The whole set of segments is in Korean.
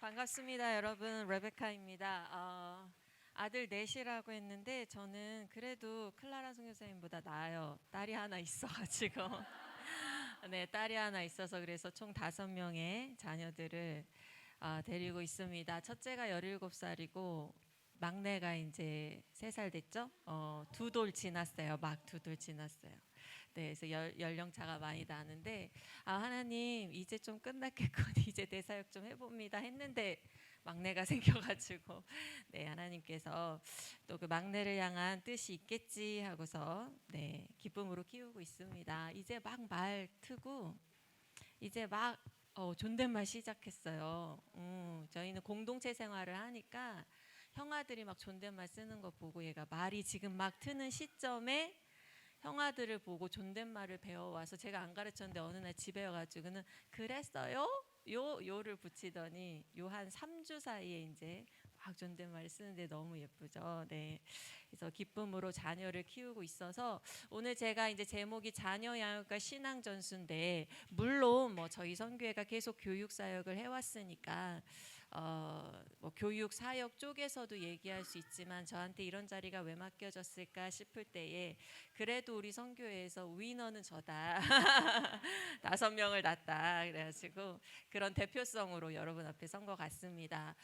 반갑습니다, 여러분. 레베카입니다. 아들 넷이라고 했는데 저는 그래도 클라라 선교사님보다 나아요. 딸이 하나 있어가지고 네, 딸이 하나 있어서 그래서 총 5명의 자녀들을 데리고 있습니다. 첫째가 17살이고 막내가 이제 3살 됐죠? 2돌 지났어요. 막 2돌 지났어요. 네, 그래서 연령차가 많이 나는데 하나님 이제 좀 끝났겠군 이제 대사역 좀 해봅니다 했는데 막내가 생겨가지고 네, 하나님께서 또 그 막내를 향한 뜻이 있겠지 하고서 네, 기쁨으로 키우고 있습니다. 이제 막 말 트고 이제 막 존댓말 시작했어요. 저희는 공동체 생활을 하니까 형아들이 막 존댓말 쓰는 거 보고 얘가 말이 지금 막 트는 시점에 형아들을 보고 존댓말을 배워와서 제가 안 가르쳤는데 어느 날 집에 와가지고는 그랬어요? 요를 붙이더니 요 한 3주 사이에 이제 막 존댓말 쓰는데 너무 예쁘죠. 네. 그래서 기쁨으로 자녀를 키우고 있어서 오늘 제가 이제 제목이 자녀 양육과 신앙 전수인데 물론 뭐 저희 선교회가 계속 교육 사역을 해왔으니까 뭐 교육 사역 쪽에서도 얘기할 수 있지만 저한테 이런 자리가 왜 맡겨졌을까 싶을 때에 그래도 우리 선교회에서 위너는 저다 5명을 낳았다 그래가지고 그런 대표성으로 여러분 앞에 선 것 같습니다.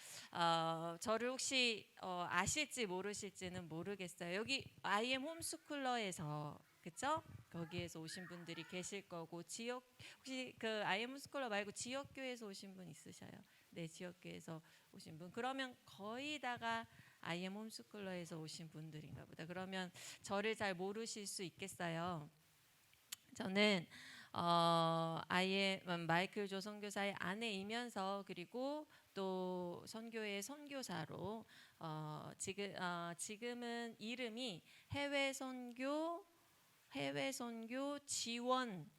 저를 혹시 아실지 모르실지는 모르겠어요. 여기 IM 홈스쿨러에서 그쵸? 거기에서 오신 분들이 계실 거고 지역 혹시 그 IM 홈스쿨러 말고 지역교회에서 오신 분 있으셔요? 네, 지역교회에서 오신 분. 그러면 거의 다가 IM 홈스쿨러에서 오신 분들인가 보다. 그러면 저를 잘 모르실 수 있겠어요. 저는 IM 마이클 조 선교사의 아내이면서 그리고 또 선교의 선교사로 지금은 이름이 해외 선교 지원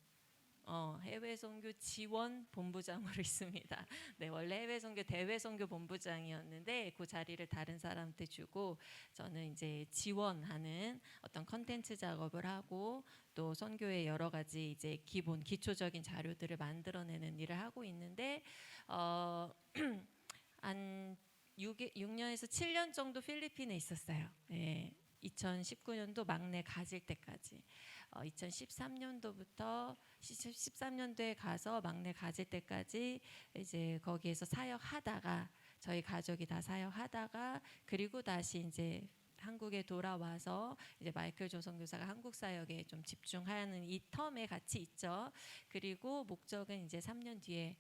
해외 선교 지원 본부장으로 있습니다. 네, 원래 해외 선교 대외 선교 본부장이었는데 그 자리를 다른 사람한테 주고 저는 이제 지원하는 어떤 컨텐츠 작업을 하고 또 선교의 여러 가지 이제 기본 기초적인 자료들을 만들어내는 일을 하고 있는데 한 6년에서 7년 정도 필리핀에 있었어요. 네, 2019년도 막내 가질 때까지 2013년도부터 13년도에 가서 막내 가질 때까지 이제 거기에서 사역하다가 저희 가족이 다 사역하다가 그리고 다시 이제 한국에 돌아와서 이제 마이클 조 선교사가 한국 사역에 좀 집중하는 이 텀에 같이 있죠. 그리고 목적은 이제 3년 뒤에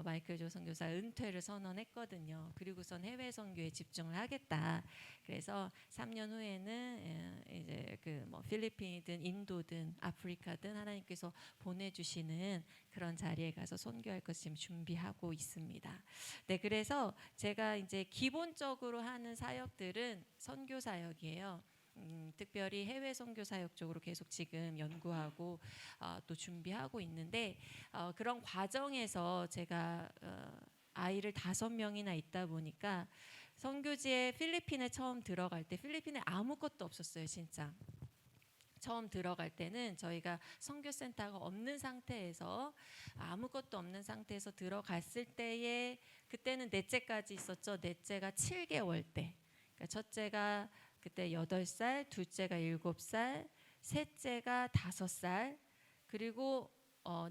마이클 조 선교사 은퇴를 선언했거든요. 그리고선 해외 선교에 집중을 하겠다. 그래서 3년 후에는 이제 그 뭐 필리핀이든 인도든 아프리카든 하나님께서 보내주시는 그런 자리에 가서 선교할 것 지금 준비하고 있습니다. 네, 그래서 제가 이제 기본적으로 하는 사역들은 선교 사역이에요. 특별히 해외 선교 사역 쪽으로 계속 지금 연구하고 또 준비하고 있는데 그런 과정에서 제가 아이를 5명이나 있다 보니까 선교지에 필리핀에 처음 들어갈 때 필리핀에 아무것도 없었어요, 진짜. 처음 들어갈 때는 저희가 선교센터가 없는 상태에서 아무것도 없는 상태에서 들어갔을 때에 그때는 넷째까지 있었죠. 넷째가 7개월 때. 그러니까 첫째가 그때 8살, 둘째가 7살, 셋째가 5살, 그리고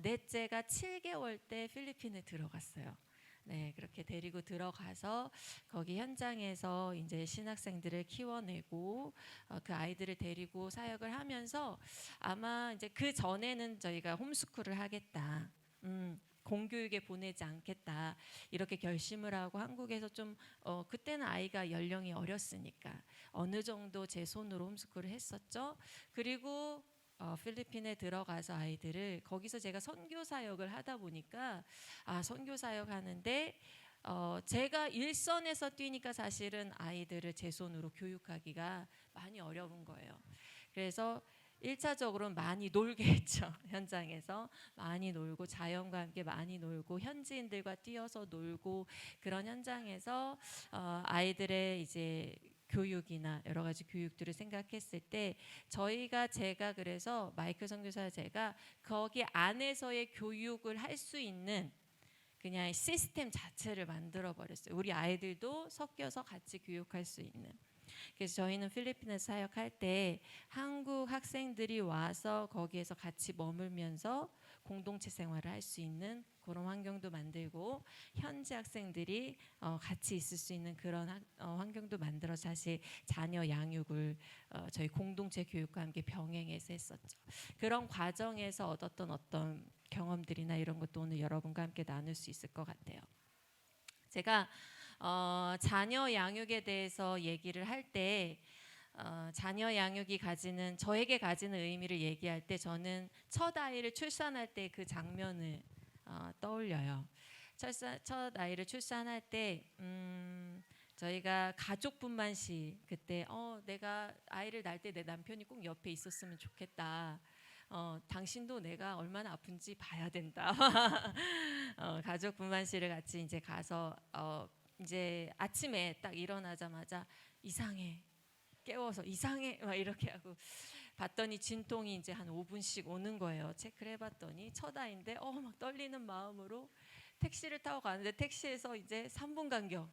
넷째가 7개월 때 필리핀에 들어갔어요. 네, 그렇게 데리고 들어가서 거기 현장에서 이제 신학생들을 키워내고 그 아이들을 데리고 사역을 하면서 아마 이제 그 전에는 저희가 홈스쿨을 하겠다. 공교육에 보내지 않겠다 이렇게 결심을 하고 한국에서 좀 그때는 아이가 연령이 어렸으니까 어느 정도 제 손으로 홈스쿨을 했었죠. 그리고 필리핀에 들어가서 아이들을 거기서 제가 선교 사역을 하다 보니까 선교 사역 하는데 제가 일선에서 뛰니까 사실은 아이들을 제 손으로 교육하기가 많이 어려운 거예요. 그래서 1차적으로는 많이 놀게 했죠. 현장에서 많이 놀고 자연과 함께 많이 놀고 현지인들과 뛰어서 놀고 그런 현장에서 아이들의 이제 교육이나 여러 가지 교육들을 생각했을 때 제가 그래서 마이클 선교사 제가 거기 안에서의 교육을 할 수 있는 그냥 시스템 자체를 만들어 버렸어요. 우리 아이들도 섞여서 같이 교육할 수 있는. 그래서 저희는 필리핀에서 사역할 때 한국 학생들이 와서 거기에서 같이 머물면서 공동체 생활을 할 수 있는 그런 환경도 만들고, 현지 학생들이 같이 있을 수 있는 그런 환경도 만들어 사실 자녀 양육을 저희 공동체 교육과 함께 병행해서 했었죠. 그런 과정에서 얻었던 어떤 경험들이나 이런 것도 오늘 여러분과 함께 나눌 수 있을 것 같아요. 제가 자녀 양육에 대해서 얘기를 할 때 자녀 양육이 가지는, 저에게 가지는 의미를 얘기할 때 저는 첫 아이를 출산할 때 그 장면을 떠올려요. 첫 아이를 출산할 때 저희가 가족분만시 그때 내가 아이를 낳을 때 내 남편이 꼭 옆에 있었으면 좋겠다. 당신도 내가 얼마나 아픈지 봐야 된다. 가족분만실을 같이 이제 가서 이제 아침에 딱 일어나자마자 이상해, 깨워서 이상해 막 이렇게 하고 봤더니 진통이 이제 한 5분씩 오는 거예요. 체크를 해봤더니 첫 아이인데 막 떨리는 마음으로 택시를 타고 가는데 택시에서 이제 3분 간격.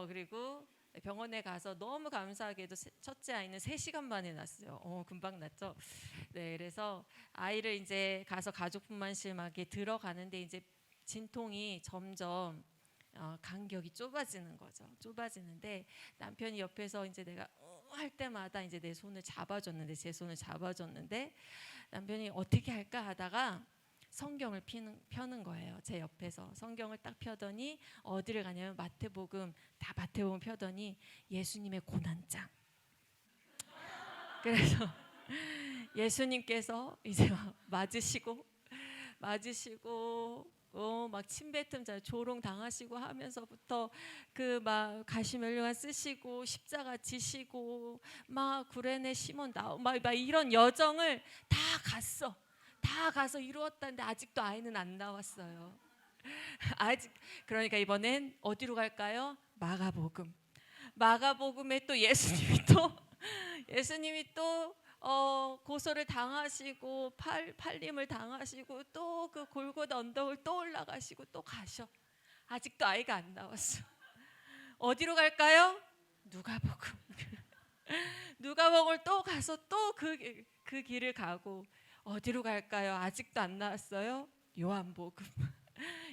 그리고 병원에 가서 너무 감사하게도 첫째 아이는 3시간 만에 났어요. 금방 났죠. 네, 그래서 아이를 이제 가서 가족분만실막에 들어가는데 이제 진통이 점점 간격이 좁아지는 거죠. 좁아지는데 남편이 옆에서 이제 내가 할 때마다 이제 내 손을 잡아줬는데, 제 손을 잡아줬는데 남편이 어떻게 할까 하다가 성경을 펴는 거예요. 제 옆에서 성경을 딱 펴더니 어디를 가냐면 마태복음 펴더니 예수님의 고난장. 그래서 예수님께서 이제 맞으시고 막 침뱉음 잘 조롱 당하시고 하면서부터 그 막 가시면류관 쓰시고 십자가 지시고 막 구레네 시몬 막 이런 여정을 다 가서 이루었다는데 아직도 아이는 안 나왔어요. 아직. 그러니까 이번엔 어디로 갈까요? 마가복음에 또 예수님이 또 고소를 당하시고 팔림을 당하시고 또 그 골고다 언덕을 또 올라가시고 또 가셔. 아직도 아이가 안 나왔어. 어디로 갈까요? 누가복음을 또 가서 또 그 길을 가고, 어디로 갈까요? 아직도 안 나왔어요.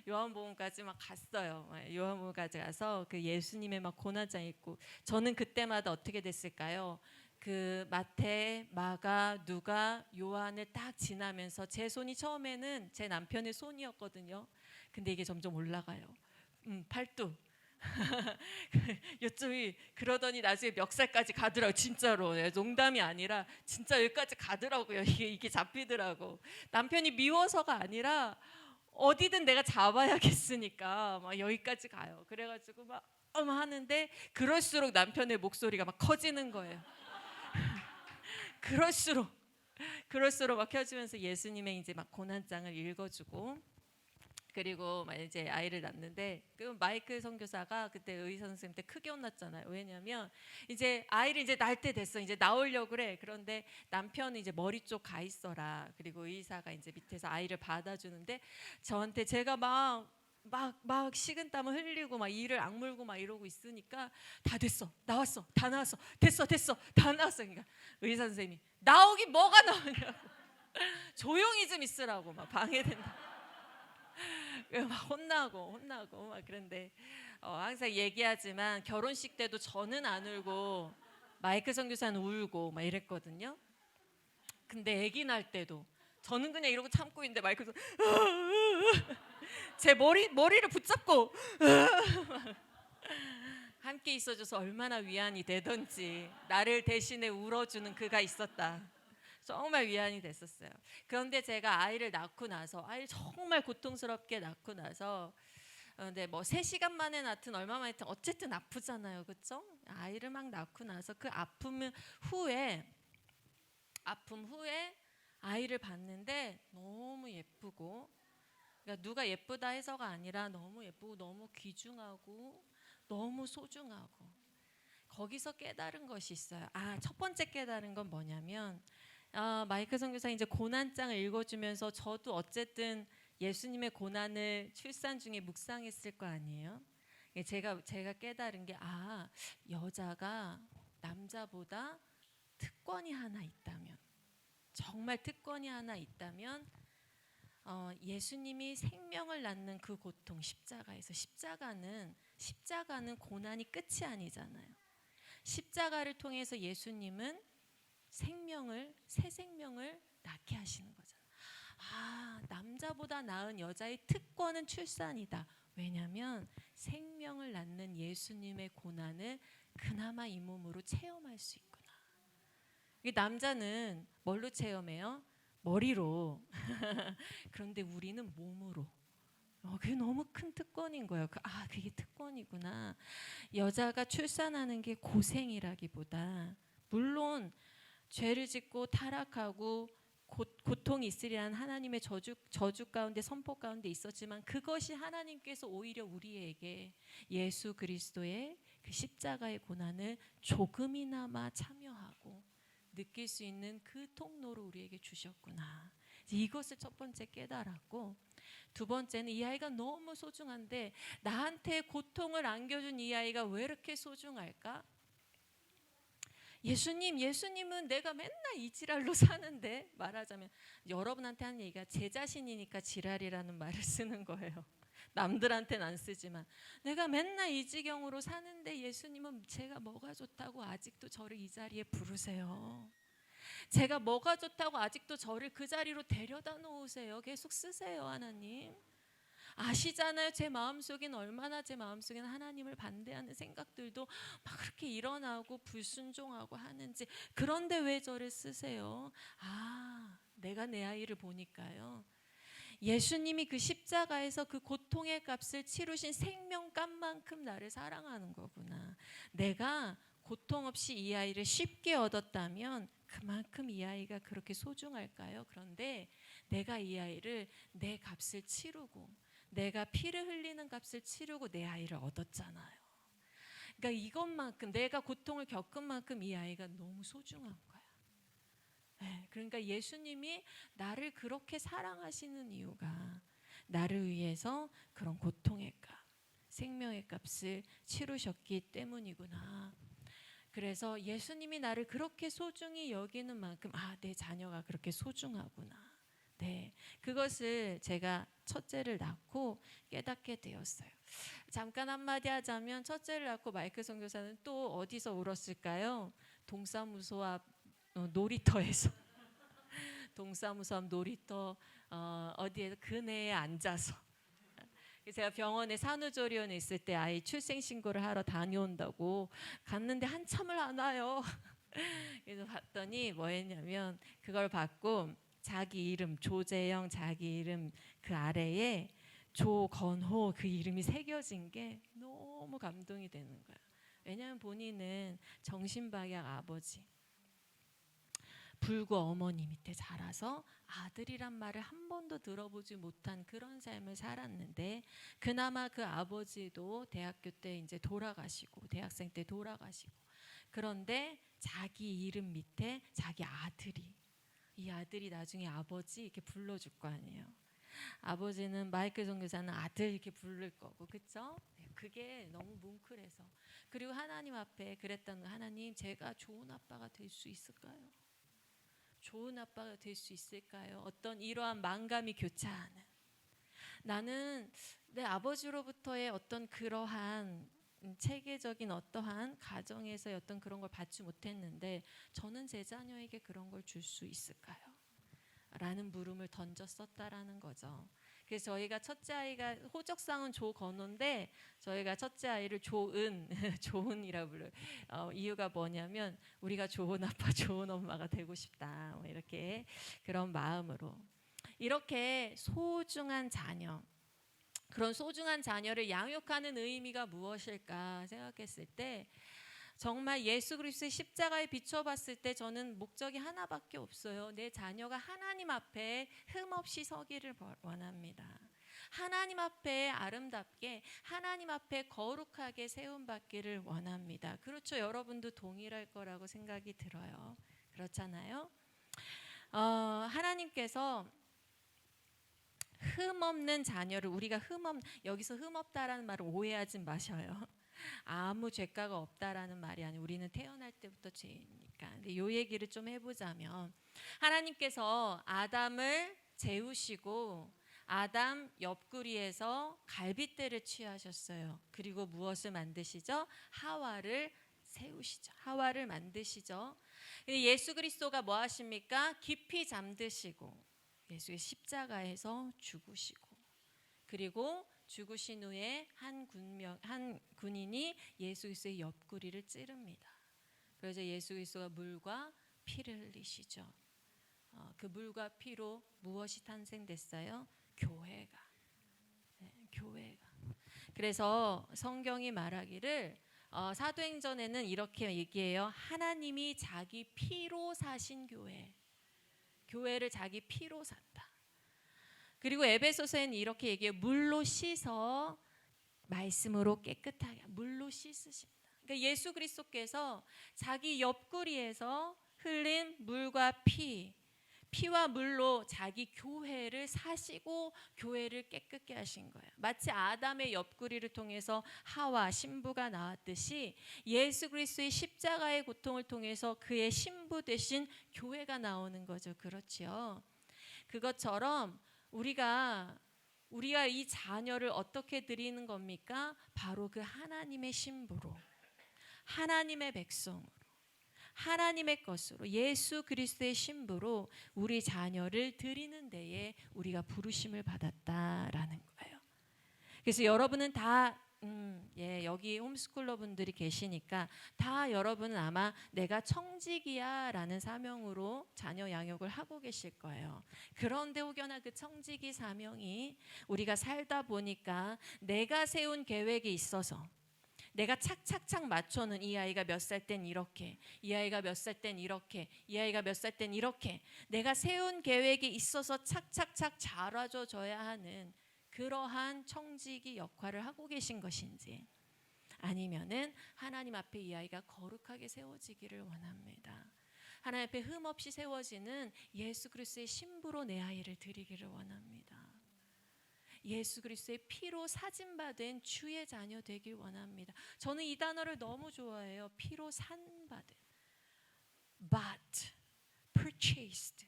요한복음까지 막 갔어요. 요한복음까지 가서 그 예수님의 막 고난장 있고, 저는 그때마다 어떻게 됐을까요? 그 마태, 마가, 누가, 요한을 딱 지나면서 제 손이 처음에는 제 남편의 손이었거든요. 근데 이게 점점 올라가요. 팔뚝. 요쪽이 그러더니 나중에 멱살까지 가더라고. 진짜로. 농담이 아니라 진짜 여기까지 가더라고요. 이게 잡히더라고. 남편이 미워서가 아니라 어디든 내가 잡아야겠으니까 막 여기까지 가요. 그래가지고 막 하는데 그럴수록 남편의 목소리가 막 커지는 거예요. 그럴수록 막 켜지면서 예수님의 이제 막 고난장을 읽어주고, 그리고 막 이제 아이를 낳는데 그 마이클 선교사가 그때 의사 선생님 때 크게 혼났잖아요. 왜냐면 이제 아이를 이제 낳을 때 됐어. 이제 나오려고 그래. 그런데 남편은 이제 머리 쪽 가 있어라. 그리고 의사가 이제 밑에서 아이를 받아주는데 저한테 제가 막 식은땀을 흘리고 막 이를 악물고 막 이러고 있으니까 다 됐어, 나왔어, 다 나왔어, 됐어, 다 나왔어. 그러니까 의사 선생님이 나오긴 뭐가 나오냐고. 조용히 좀 있으라고 막 방해된다. 막 혼나고 막. 그런데 항상 얘기하지만 결혼식 때도 저는 안 울고 마이클 선교사는 울고 막 이랬거든요. 근데 아기 낳을 때도 저는 그냥 이러고 참고 있는데 마이클 제 머리를 붙잡고 함께 있어줘서 얼마나 위안이 되던지, 나를 대신에 울어주는 그가 있었다. 정말 위안이 됐었어요. 그런데 제가 아이를 낳고 나서, 아이를 정말 고통스럽게 낳고 나서, 근데 뭐 3시간 만에 낳든 얼마 만에 낳든 어쨌든 아프잖아요, 그렇죠? 아이를 막 낳고 나서 그 아픔 후에 아이를 봤는데 너무 예쁘고, 그러니까 누가 예쁘다 해서가 아니라 너무 예쁘고 너무 귀중하고 너무 소중하고, 거기서 깨달은 것이 있어요. 첫 번째 깨달은 건 뭐냐면 마이클 선교사 이제 고난장을 읽어주면서 저도 어쨌든 예수님의 고난을 출산 중에 묵상했을 거 아니에요. 제가 깨달은 게 여자가 남자보다 특권이 하나 있다면, 정말 특권이 하나 있다면 예수님이 생명을 낳는 그 고통, 십자가는 고난이 끝이 아니잖아요. 십자가를 통해서 예수님은 새 생명을 낳게 하시는 거잖아요. 남자보다 나은 여자의 특권은 출산이다. 왜냐하면 생명을 낳는 예수님의 고난을 그나마 이 몸으로 체험할 수 있구나. 남자는 뭘로 체험해요? 머리로. 그런데 우리는 몸으로. 그게 너무 큰 특권인 거예요. 그게 특권이구나. 여자가 출산하는 게 고생이라기보다, 물론 죄를 짓고 타락하고 고통이 있으리라는 하나님의 저주 가운데, 선포 가운데 있었지만, 그것이 하나님께서 오히려 우리에게 예수 그리스도의 그 십자가의 고난을 조금이나마 참여하고 느낄 수 있는 그 통로로 우리에게 주셨구나. 이것을 첫 번째 깨달았고, 두 번째는 이 아이가 너무 소중한데 나한테 고통을 안겨준 이 아이가 왜 이렇게 소중할까? 예수님은 내가 맨날 이 지랄로 사는데, 말하자면 여러분한테 하는 얘기가 제 자신이니까 지랄이라는 말을 쓰는 거예요. 남들한테는 안 쓰지만, 내가 맨날 이 지경으로 사는데 예수님은 제가 뭐가 좋다고 아직도 저를 이 자리에 부르세요. 제가 뭐가 좋다고 아직도 저를 그 자리로 데려다 놓으세요. 계속 쓰세요. 하나님 아시잖아요. 제 마음속에는 얼마나 제 마음속에는 하나님을 반대하는 생각들도 막 그렇게 일어나고 불순종하고 하는지. 그런데 왜 저를 쓰세요? 내가 내 아이를 보니까요, 예수님이 그 십자가에서 그 고통의 값을 치르신 생명값만큼 나를 사랑하는 거구나. 내가 고통 없이 이 아이를 쉽게 얻었다면 그만큼 이 아이가 그렇게 소중할까요? 그런데 내가 이 아이를, 내 값을 치르고, 내가 피를 흘리는 값을 치르고 내 아이를 얻었잖아요. 그러니까 이것만큼, 내가 고통을 겪은 만큼 이 아이가 너무 소중한 거야. 그러니까 예수님이 나를 그렇게 사랑하시는 이유가 나를 위해서 그런 고통의 값, 생명의 값을 치르셨기 때문이구나. 그래서 예수님이 나를 그렇게 소중히 여기는 만큼 내 자녀가 그렇게 소중하구나. 그것을 제가 첫째를 낳고 깨닫게 되었어요. 잠깐 한마디 하자면, 첫째를 낳고 마이클 선교사는 또 어디서 울었을까요? 동사무소 앞 놀이터에서 동사무소 앞 놀이터 어디에 그네에 앉아서. 제가 병원에 산후조리원에 있을 때 아이 출생신고를 하러 다녀온다고 갔는데 한참을 안 와요. 그래서 봤더니 뭐 했냐면, 그걸 받고 자기 이름 조재영, 자기 이름 그 아래에 조건호 그 이름이 새겨진 게 너무 감동이 되는 거야. 왜냐하면 본인은 정신박약 아버지, 불구 어머니 밑에 자라서 아들이란 말을 한 번도 들어보지 못한 그런 삶을 살았는데, 그나마 그 아버지도 대학교 때 이제 돌아가시고, 대학생 때 돌아가시고, 그런데 자기 이름 밑에 자기 아들이, 이 아들이 나중에 아버지 이렇게 불러줄 거 아니에요. 아버지는, 마이클 선교사는 아들 이렇게 부를 거고, 그렇죠? 그게 너무 뭉클해서. 그리고 하나님 앞에 그랬던 거, 하나님 제가 좋은 아빠가 될 수 있을까요? 좋은 아빠가 될 수 있을까요? 어떤 이러한 만감이 교차하는, 나는 내 아버지로부터의 어떤 그러한 체계적인 어떠한 가정에서의 어떤 그런 걸 받지 못했는데, 저는 제 자녀에게 그런 걸 줄 수 있을까요? 라는 물음을 던졌었다라는 거죠. 그래서 저희가 첫째 아이가 호적상은 조건호인데, 저희가 첫째 아이를 조은 조은이라고 불러요. 이유가 뭐냐면, 우리가 좋은 아빠 좋은 엄마가 되고 싶다, 뭐 이렇게 그런 마음으로. 이렇게 소중한 자녀, 그런 소중한 자녀를 양육하는 의미가 무엇일까 생각했을 때, 정말 예수 그리스도의 십자가에 비춰봤을 때 저는 목적이 하나밖에 없어요. 내 자녀가 하나님 앞에 흠없이 서기를 원합니다. 하나님 앞에 아름답게, 하나님 앞에 거룩하게 세움받기를 원합니다. 그렇죠? 여러분도 동일할 거라고 생각이 들어요. 그렇잖아요? 하나님께서 흠없는 자녀를 우리가 여기서 흠없다라는 말을 오해하지 마셔요. 아무 죄가가 없다라는 말이 아니에요. 우리는 태어날 때부터 죄이니까. 근데 이 얘기를 좀 해보자면 하나님께서 아담을 재우시고 아담 옆구리에서 갈빗대를 취하셨어요. 그리고 무엇을 만드시죠? 하와를 세우시죠. 하와를 만드시죠. 근데 예수 그리스도가 뭐 하십니까? 깊이 잠드시고 예수의 십자가에서 죽으시고 그리고 죽으신 후에 한 군인이 예수 그리스도의 옆구리를 찌릅니다. 그래서 예수 그리스도가 물과 피를 흘리시죠. 그 물과 피로 무엇이 탄생됐어요? 교회가. 네, 교회가. 그래서 성경이 말하기를 사도행전에는 이렇게 얘기해요. 하나님이 자기 피로 사신 교회. 교회를 자기 피로 샀다. 그리고 에베소서에는 이렇게 얘기해요. 물로 씻어 말씀으로 깨끗하게 물로 씻으십니다. 그러니까 예수 그리스도께서 자기 옆구리에서 흘린 물과 피와 물로 자기 교회를 사시고 교회를 깨끗게 하신 거예요. 마치 아담의 옆구리를 통해서 하와 신부가 나왔듯이 예수 그리스도의 십자가의 고통을 통해서 그의 신부 되신 교회가 나오는 거죠. 그렇지요. 그것처럼 우리가 이 자녀를 어떻게 드리는 겁니까? 바로 그 하나님의 신부로, 하나님의 백성으로, 하나님의 것으로, 예수 그리스도의 신부로 우리 자녀를 드리는 데에 우리가 부르심을 받았다라는 거예요. 그래서 여러분은 다 여기 홈스쿨러 분들이 계시니까 다 여러분은 아마 내가 청직이야 라는 사명으로 자녀 양육을 하고 계실 거예요. 그런데 혹여나 그 청직이 사명이 우리가 살다 보니까 내가 세운 계획이 있어서 내가 착착착 맞춰는 이 아이가 몇 살 땐 이렇게, 이 아이가 몇 살 땐 이렇게, 이 아이가 몇 살 땐 이렇게 내가 세운 계획이 있어서 착착착 자라줘야 하는 그러한 청지기 역할을 하고 계신 것인지 아니면은 하나님 앞에 이 아이가 거룩하게 세워지기를 원합니다. 하나님 앞에 흠없이 세워지는 예수 그리스도의 신부로 내 아이를 드리기를 원합니다. 예수 그리스도의 피로 사진받은 주의 자녀 되길 원합니다. 저는 이 단어를 너무 좋아해요. 피로 산받은, bought, purchased.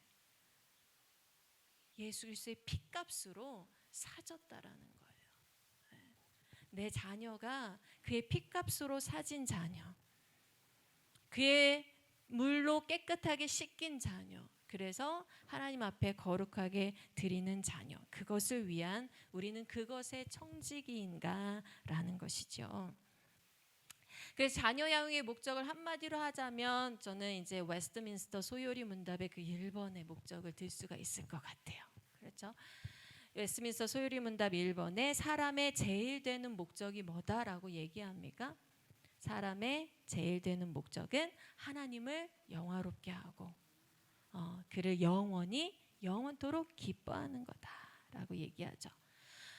예수 그리스도의 피값으로 사졌다라는 거예요. 내 자녀가 그의 피값으로 사진 자녀, 그의 물로 깨끗하게 씻긴 자녀, 그래서 하나님 앞에 거룩하게 드리는 자녀, 그것을 위한 우리는 그것의 청지기인가라는 것이죠. 그래서 자녀 양육의 목적을 한마디로 하자면 저는 이제 웨스트민스터 소요리 문답의 그 1번의 목적을 들 수가 있을 것 같아요. 그렇죠? 웨스트민스터 소요리 문답 1번에 사람의 제일 되는 목적이 뭐다라고 얘기합니까? 사람의 제일 되는 목적은 하나님을 영화롭게 하고 그를 영원토록 기뻐하는 거다라고 얘기하죠.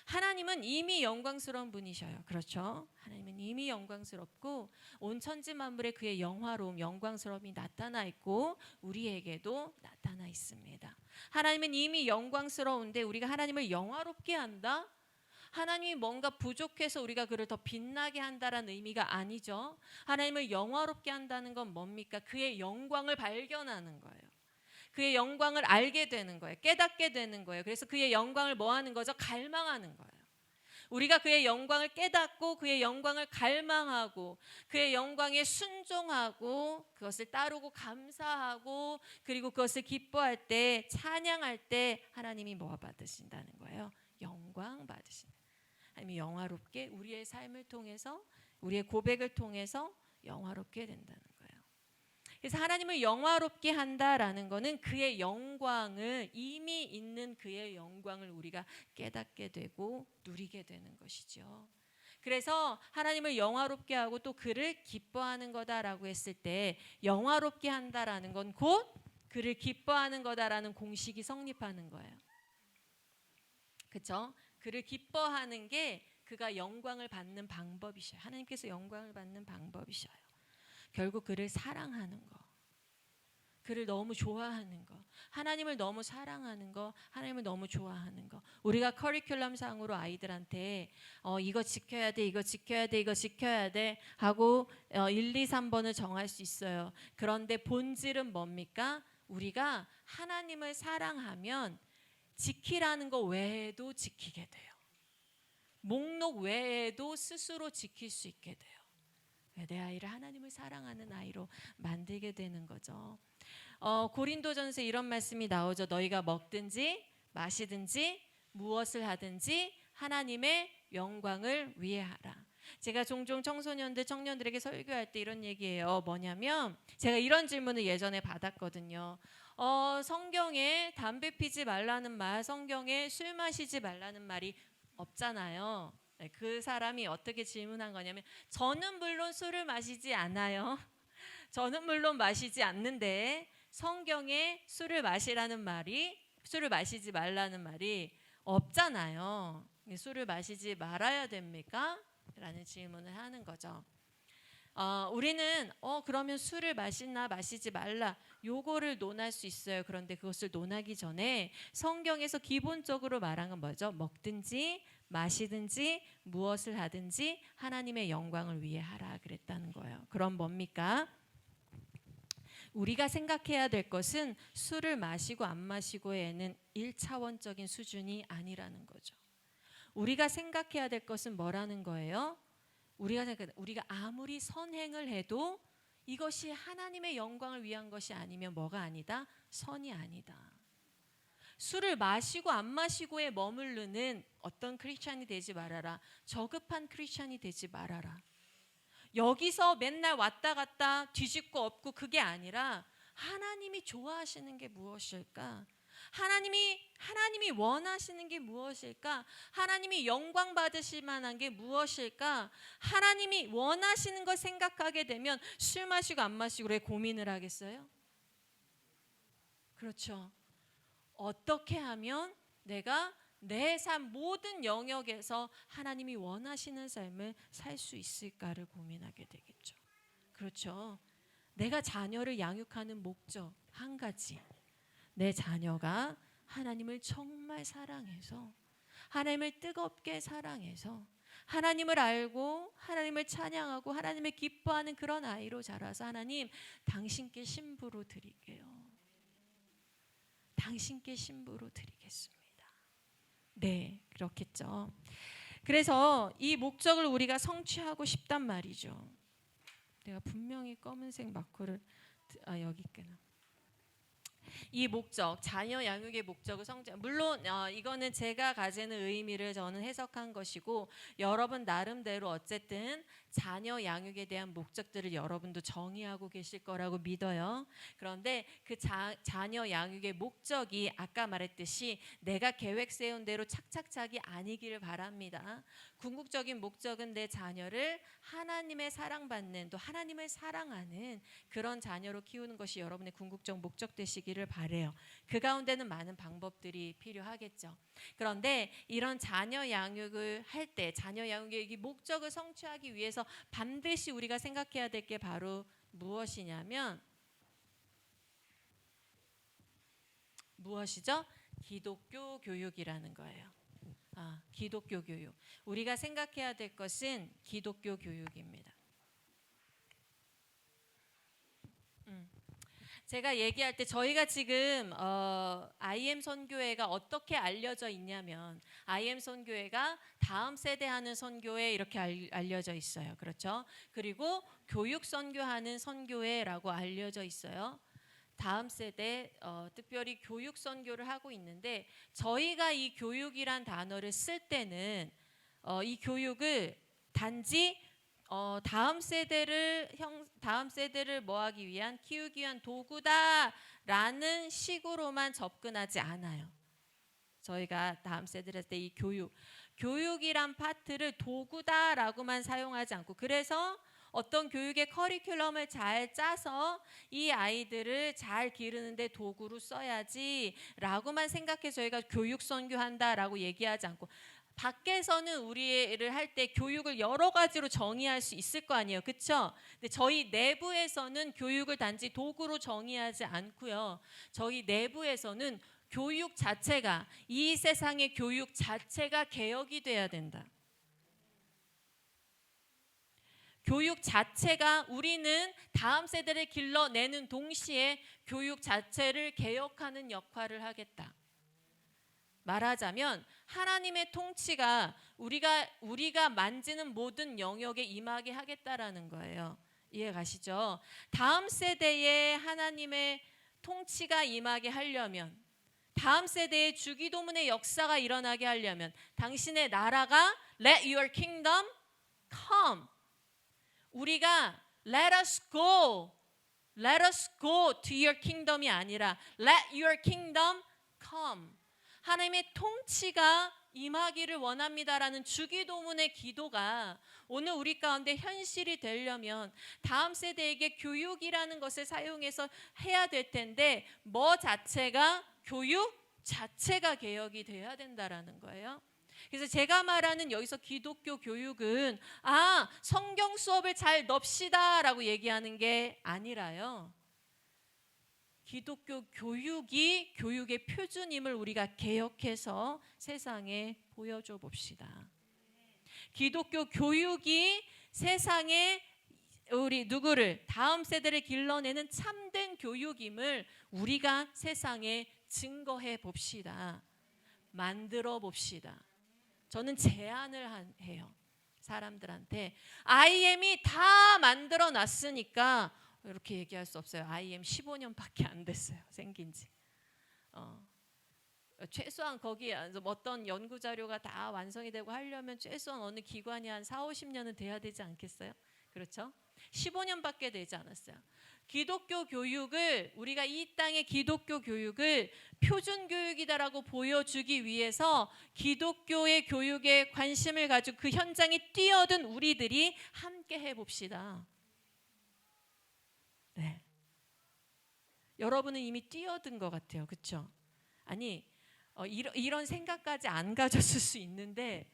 하나님은 이미 영광스러운 분이셔요. 그렇죠? 하나님은 이미 영광스럽고 온 천지 만물에 그의 영광스러움이 나타나 있고 우리에게도 나타나 있습니다. 하나님은 이미 영광스러운데 우리가 하나님을 영화롭게 한다? 하나님이 뭔가 부족해서 우리가 그를 더 빛나게 한다라는 의미가 아니죠. 하나님을 영화롭게 한다는 건 뭡니까? 그의 영광을 발견하는 거예요. 그의 영광을 알게 되는 거예요. 깨닫게 되는 거예요. 그래서 그의 영광을 뭐 하는 거죠? 갈망하는 거예요. 우리가 그의 영광을 깨닫고 그의 영광을 갈망하고 그의 영광에 순종하고 그것을 따르고 감사하고 그리고 그것을 기뻐할 때 찬양할 때 하나님이 뭐 받으신다는 거예요? 영광 받으신다. 하나님이 영화롭게 우리의 삶을 통해서 우리의 고백을 통해서 영화롭게 된다는 거예요. 그래서 하나님을 영화롭게 한다라는 것은 그의 영광을 이미 있는 그의 영광을 우리가 깨닫게 되고 누리게 되는 것이죠. 그래서 하나님을 영화롭게 하고 또 그를 기뻐하는 거다라고 했을 때 영화롭게 한다라는 건 곧 그를 기뻐하는 거다라는 공식이 성립하는 거예요. 그렇죠? 그를 기뻐하는 게 그가 영광을 받는 방법이셔요. 하나님께서 영광을 받는 방법이셔요. 결국 그를 사랑하는 거, 그를 너무 좋아하는 거, 하나님을 너무 사랑하는 거, 하나님을 너무 좋아하는 거. 우리가 커리큘럼 상으로 아이들한테 이거 지켜야 돼, 이거 지켜야 돼, 이거 지켜야 돼 하고 1, 2, 3번을 정할 수 있어요. 그런데 본질은 뭡니까? 우리가 하나님을 사랑하면 지키라는 거 외에도 지키게 돼요. 목록 외에도 스스로 지킬 수 있게 돼요. 내 아이를 하나님을 사랑하는 아이로 만들게 되는 거죠. 고린도전서에 이런 말씀이 나오죠. 너희가 먹든지 마시든지 무엇을 하든지 하나님의 영광을 위해 하라. 제가 종종 청소년들, 청년들에게 설교할 때 이런 얘기예요. 뭐냐면 제가 이런 질문을 예전에 받았거든요. 성경에 담배 피지 말라는 말, 성경에 술 마시지 말라는 말이 없잖아요. 네, 그 사람이 어떻게 질문한 거냐면 저는 물론 술을 마시지 않아요. 저는 물론 마시지 않는데 성경에 술을 마시라는 말이, 술을 마시지 말라는 말이 없잖아요. 술을 마시지 말아야 됩니까? 라는 질문을 하는 거죠. 우리는 그러면 술을 마시나 마시지 말라 요거를 논할 수 있어요. 그런데 그것을 논하기 전에 성경에서 기본적으로 말한 건 뭐죠? 먹든지 마시든지 무엇을 하든지 하나님의 영광을 위해 하라 그랬다는 거예요. 그럼 뭡니까? 우리가 생각해야 될 것은 술을 마시고 안 마시고에는 1차원적인 수준이 아니라는 거죠. 우리가 생각해야 될 것은 뭐라는 거예요? 우리가 아무리 선행을 해도 이것이 하나님의 영광을 위한 것이 아니면 뭐가 아니다? 선이 아니다. 술을 마시고 안 마시고에 머무르는 어떤 크리스찬이 되지 말아라. 저급한 크리스찬이 되지 말아라. 여기서 맨날 왔다 갔다 뒤집고 엎고 그게 아니라 하나님이 좋아하시는 게 무엇일까? 하나님이 원하시는 게 무엇일까? 하나님이 영광 받으실 만한 게 무엇일까? 하나님이 원하시는 걸 생각하게 되면 술 마시고 안 마시고 왜 고민을 하겠어요? 그렇죠. 어떻게 하면 내가 내 삶 모든 영역에서 하나님이 원하시는 삶을 살 수 있을까를 고민하게 되겠죠. 그렇죠. 내가 자녀를 양육하는 목적 한 가지. 내 자녀가 하나님을 정말 사랑해서 하나님을 뜨겁게 사랑해서 하나님을 알고 하나님을 찬양하고 하나님을 기뻐하는 그런 아이로 자라서 하나님 당신께 신부로 드릴게요. 당신께 신부로 드리겠습니다. 네, 그렇겠죠. 그래서 이 목적을 우리가 성취하고 싶단 말이죠. 내가 분명히 검은색 마커를 여기 있구나. 이 목적, 자녀 양육의 목적을 물론 이거는 제가 가지는 의미를 저는 해석한 것이고 여러분 나름대로 어쨌든 자녀 양육에 대한 목적들을 여러분도 정의하고 계실 거라고 믿어요. 그런데 그 자녀 양육의 목적이 아까 말했듯이 내가 계획 세운 대로 착착착이 아니기를 바랍니다. 궁극적인 목적은 내 자녀를 하나님의 사랑받는 또 하나님을 사랑하는 그런 자녀로 키우는 것이 여러분의 궁극적 목적 되시기를 바래요. 그 가운데는 많은 방법들이 필요하겠죠. 그런데 이런 자녀 양육을 할 때 자녀 양육의 목적을 성취하기 위해서 반드시 우리가 생각해야 될 게 바로 무엇이냐면 무엇이죠? 기독교 교육이라는 거예요. 기독교 교육. 우리가 생각해야 될 것은 기독교 교육입니다. 제가 얘기할 때 저희가 지금 IM 선교회가 어떻게 알려져 있냐면 IM 선교회가 다음 세대 하는 선교회 이렇게 알려져 있어요. 그렇죠? 그리고 교육 선교하는 선교회라고 알려져 있어요. 다음 세대 특별히 교육 선교를 하고 있는데 저희가 이 교육이란 단어를 쓸 때는 이 교육을 단지 다음 세대를 뭐하기 위한 키우기 위한 도구다라는 식으로만 접근하지 않아요. 저희가 다음 세대를 할 때 이 교육이란 파트를 도구다라고만 사용하지 않고 그래서 어떤 교육의 커리큘럼을 잘 짜서 이 아이들을 잘 기르는데 도구로 써야지 라고만 생각해서 저희가 교육 선교한다라고 얘기하지 않고 밖에서는 우리를 할 때 교육을 여러 가지로 정의할 수 있을 거 아니에요. 그렇죠? 근데 저희 내부에서는 교육을 단지 도구로 정의하지 않고요. 저희 내부에서는 교육 자체가, 이 세상의 교육 자체가 개혁이 돼야 된다. 교육 자체가, 우리는 다음 세대를 길러내는 동시에 교육 자체를 개혁하는 역할을 하겠다. 말하자면 하나님의 통치가 우리가 만지는 모든 영역에 임하게 하겠다라는 거예요. 이해 가시죠? 다음 세대에 하나님의 통치가 임하게 하려면, 다음 세대의 주기도문의 역사가 일어나게 하려면, 당신의 나라가 Let your kingdom come. 우리가 Let us go to your kingdom이 아니라 Let your kingdom come. 하나님의 통치가 임하기를 원합니다라는 주기도문의 기도가 오늘 우리 가운데 현실이 되려면 다음 세대에게 교육이라는 것을 사용해서 해야 될 텐데, 교육 자체가 개혁이 돼야 된다라는 거예요. 그래서 제가 말하는 여기서 기독교 교육은 성경 수업을 잘 넣읍시다 라고 얘기하는 게 아니라요, 기독교 교육이 교육의 표준임을 우리가 개혁해서 세상에 보여줘 봅시다. 기독교 교육이 세상에 우리 누구를, 다음 세대를 길러내는 참된 교육임을 우리가 세상에 증거해 봅시다. 만들어 봅시다. 저는 제안을 해요. 사람들한테 IM이 다 만들어 놨으니까 이렇게 얘기할 수 없어요. IM 15년밖에 안 됐어요. 생긴 지. 최소한 거기 어떤 연구 자료가 다 완성이 되고 하려면 최소한 어느 기관이 한 4, 50년은 돼야 되지 않겠어요? 그렇죠? 15년밖에 되지 않았어요. 기독교 교육을, 우리가 이 땅의 기독교 교육을 표준 교육이다라고 보여주기 위해서 기독교의 교육에 관심을 가지고 그 현장에 뛰어든 우리들이 함께 해봅시다. 네. 여러분은 이미 뛰어든 것 같아요. 그렇죠? 아니, 이런 생각까지 안 가졌을 수 있는데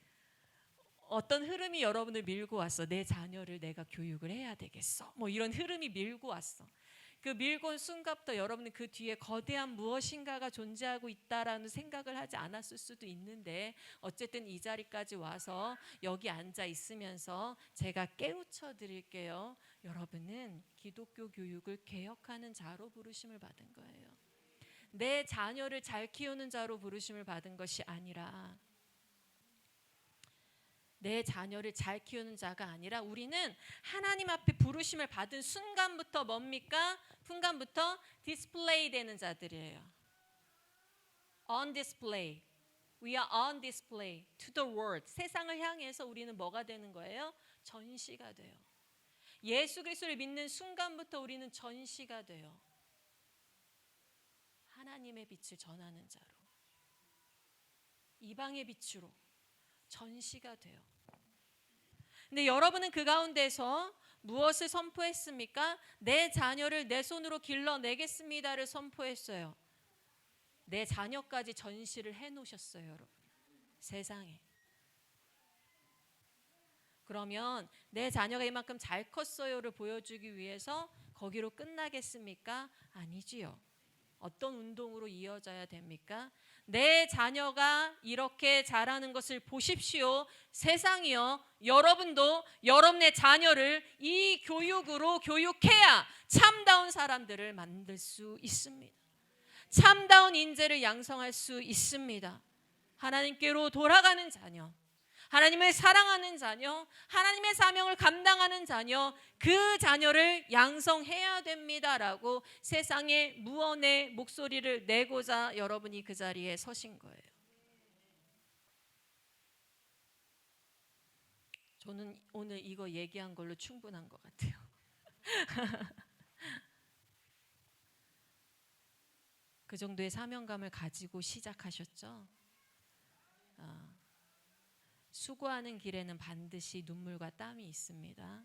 어떤 흐름이 여러분을 밀고 왔어. 내 자녀를 내가 교육을 해야 되겠어. 뭐 이런 흐름이 밀고 왔어. 그 밀고 온 순간부터 여러분은 그 뒤에 거대한 무엇인가가 존재하고 있다라는 생각을 하지 않았을 수도 있는데, 어쨌든 이 자리까지 와서 여기 앉아 있으면서 제가 깨우쳐 드릴게요. 여러분은 기독교 교육을 개혁하는 자로 부르심을 받은 거예요. 내 자녀를 잘 키우는 자로 부르심을 받은 것이 아니라, 내 자녀를 잘 키우는 자가 아니라, 우리는 하나님 앞에 부르심을 받은 순간부터 뭡니까? 순간부터 디스플레이 되는 자들이에요. On display. We are on display to the world. 세상을 향해서 우리는 뭐가 되는 거예요? 전시가 돼요. 예수 그리스도를 믿는 순간부터 우리는 전시가 돼요. 하나님의 빛을 전하는 자로, 이방의 빛으로 전시가 돼요. 근데 여러분은 그 가운데서 무엇을 선포했습니까? 내 자녀를 내 손으로 길러내겠습니다를 선포했어요. 내 자녀까지 전시를 해놓으셨어요, 여러분. 세상에. 그러면 내 자녀가 이만큼 잘 컸어요를 보여주기 위해서 거기로 끝나겠습니까? 아니지요. 어떤 운동으로 이어져야 됩니까? 내 자녀가 이렇게 자라는 것을 보십시오. 세상이요, 여러분도 여러분의 자녀를 이 교육으로 교육해야 참다운 사람들을 만들 수 있습니다. 참다운 인재를 양성할 수 있습니다. 하나님께로 돌아가는 자녀, 하나님을 사랑하는 자녀, 하나님의 사명을 감당하는 자녀, 그 자녀를 양성해야 됩니다라고 세상에 무언의 목소리를 내고자 여러분이 그 자리에 서신 거예요. 저는 오늘 이거 얘기한 걸로 충분한 것 같아요. 그 정도의 사명감을 가지고 시작하셨죠? 수고하는 길에는 반드시 눈물과 땀이 있습니다.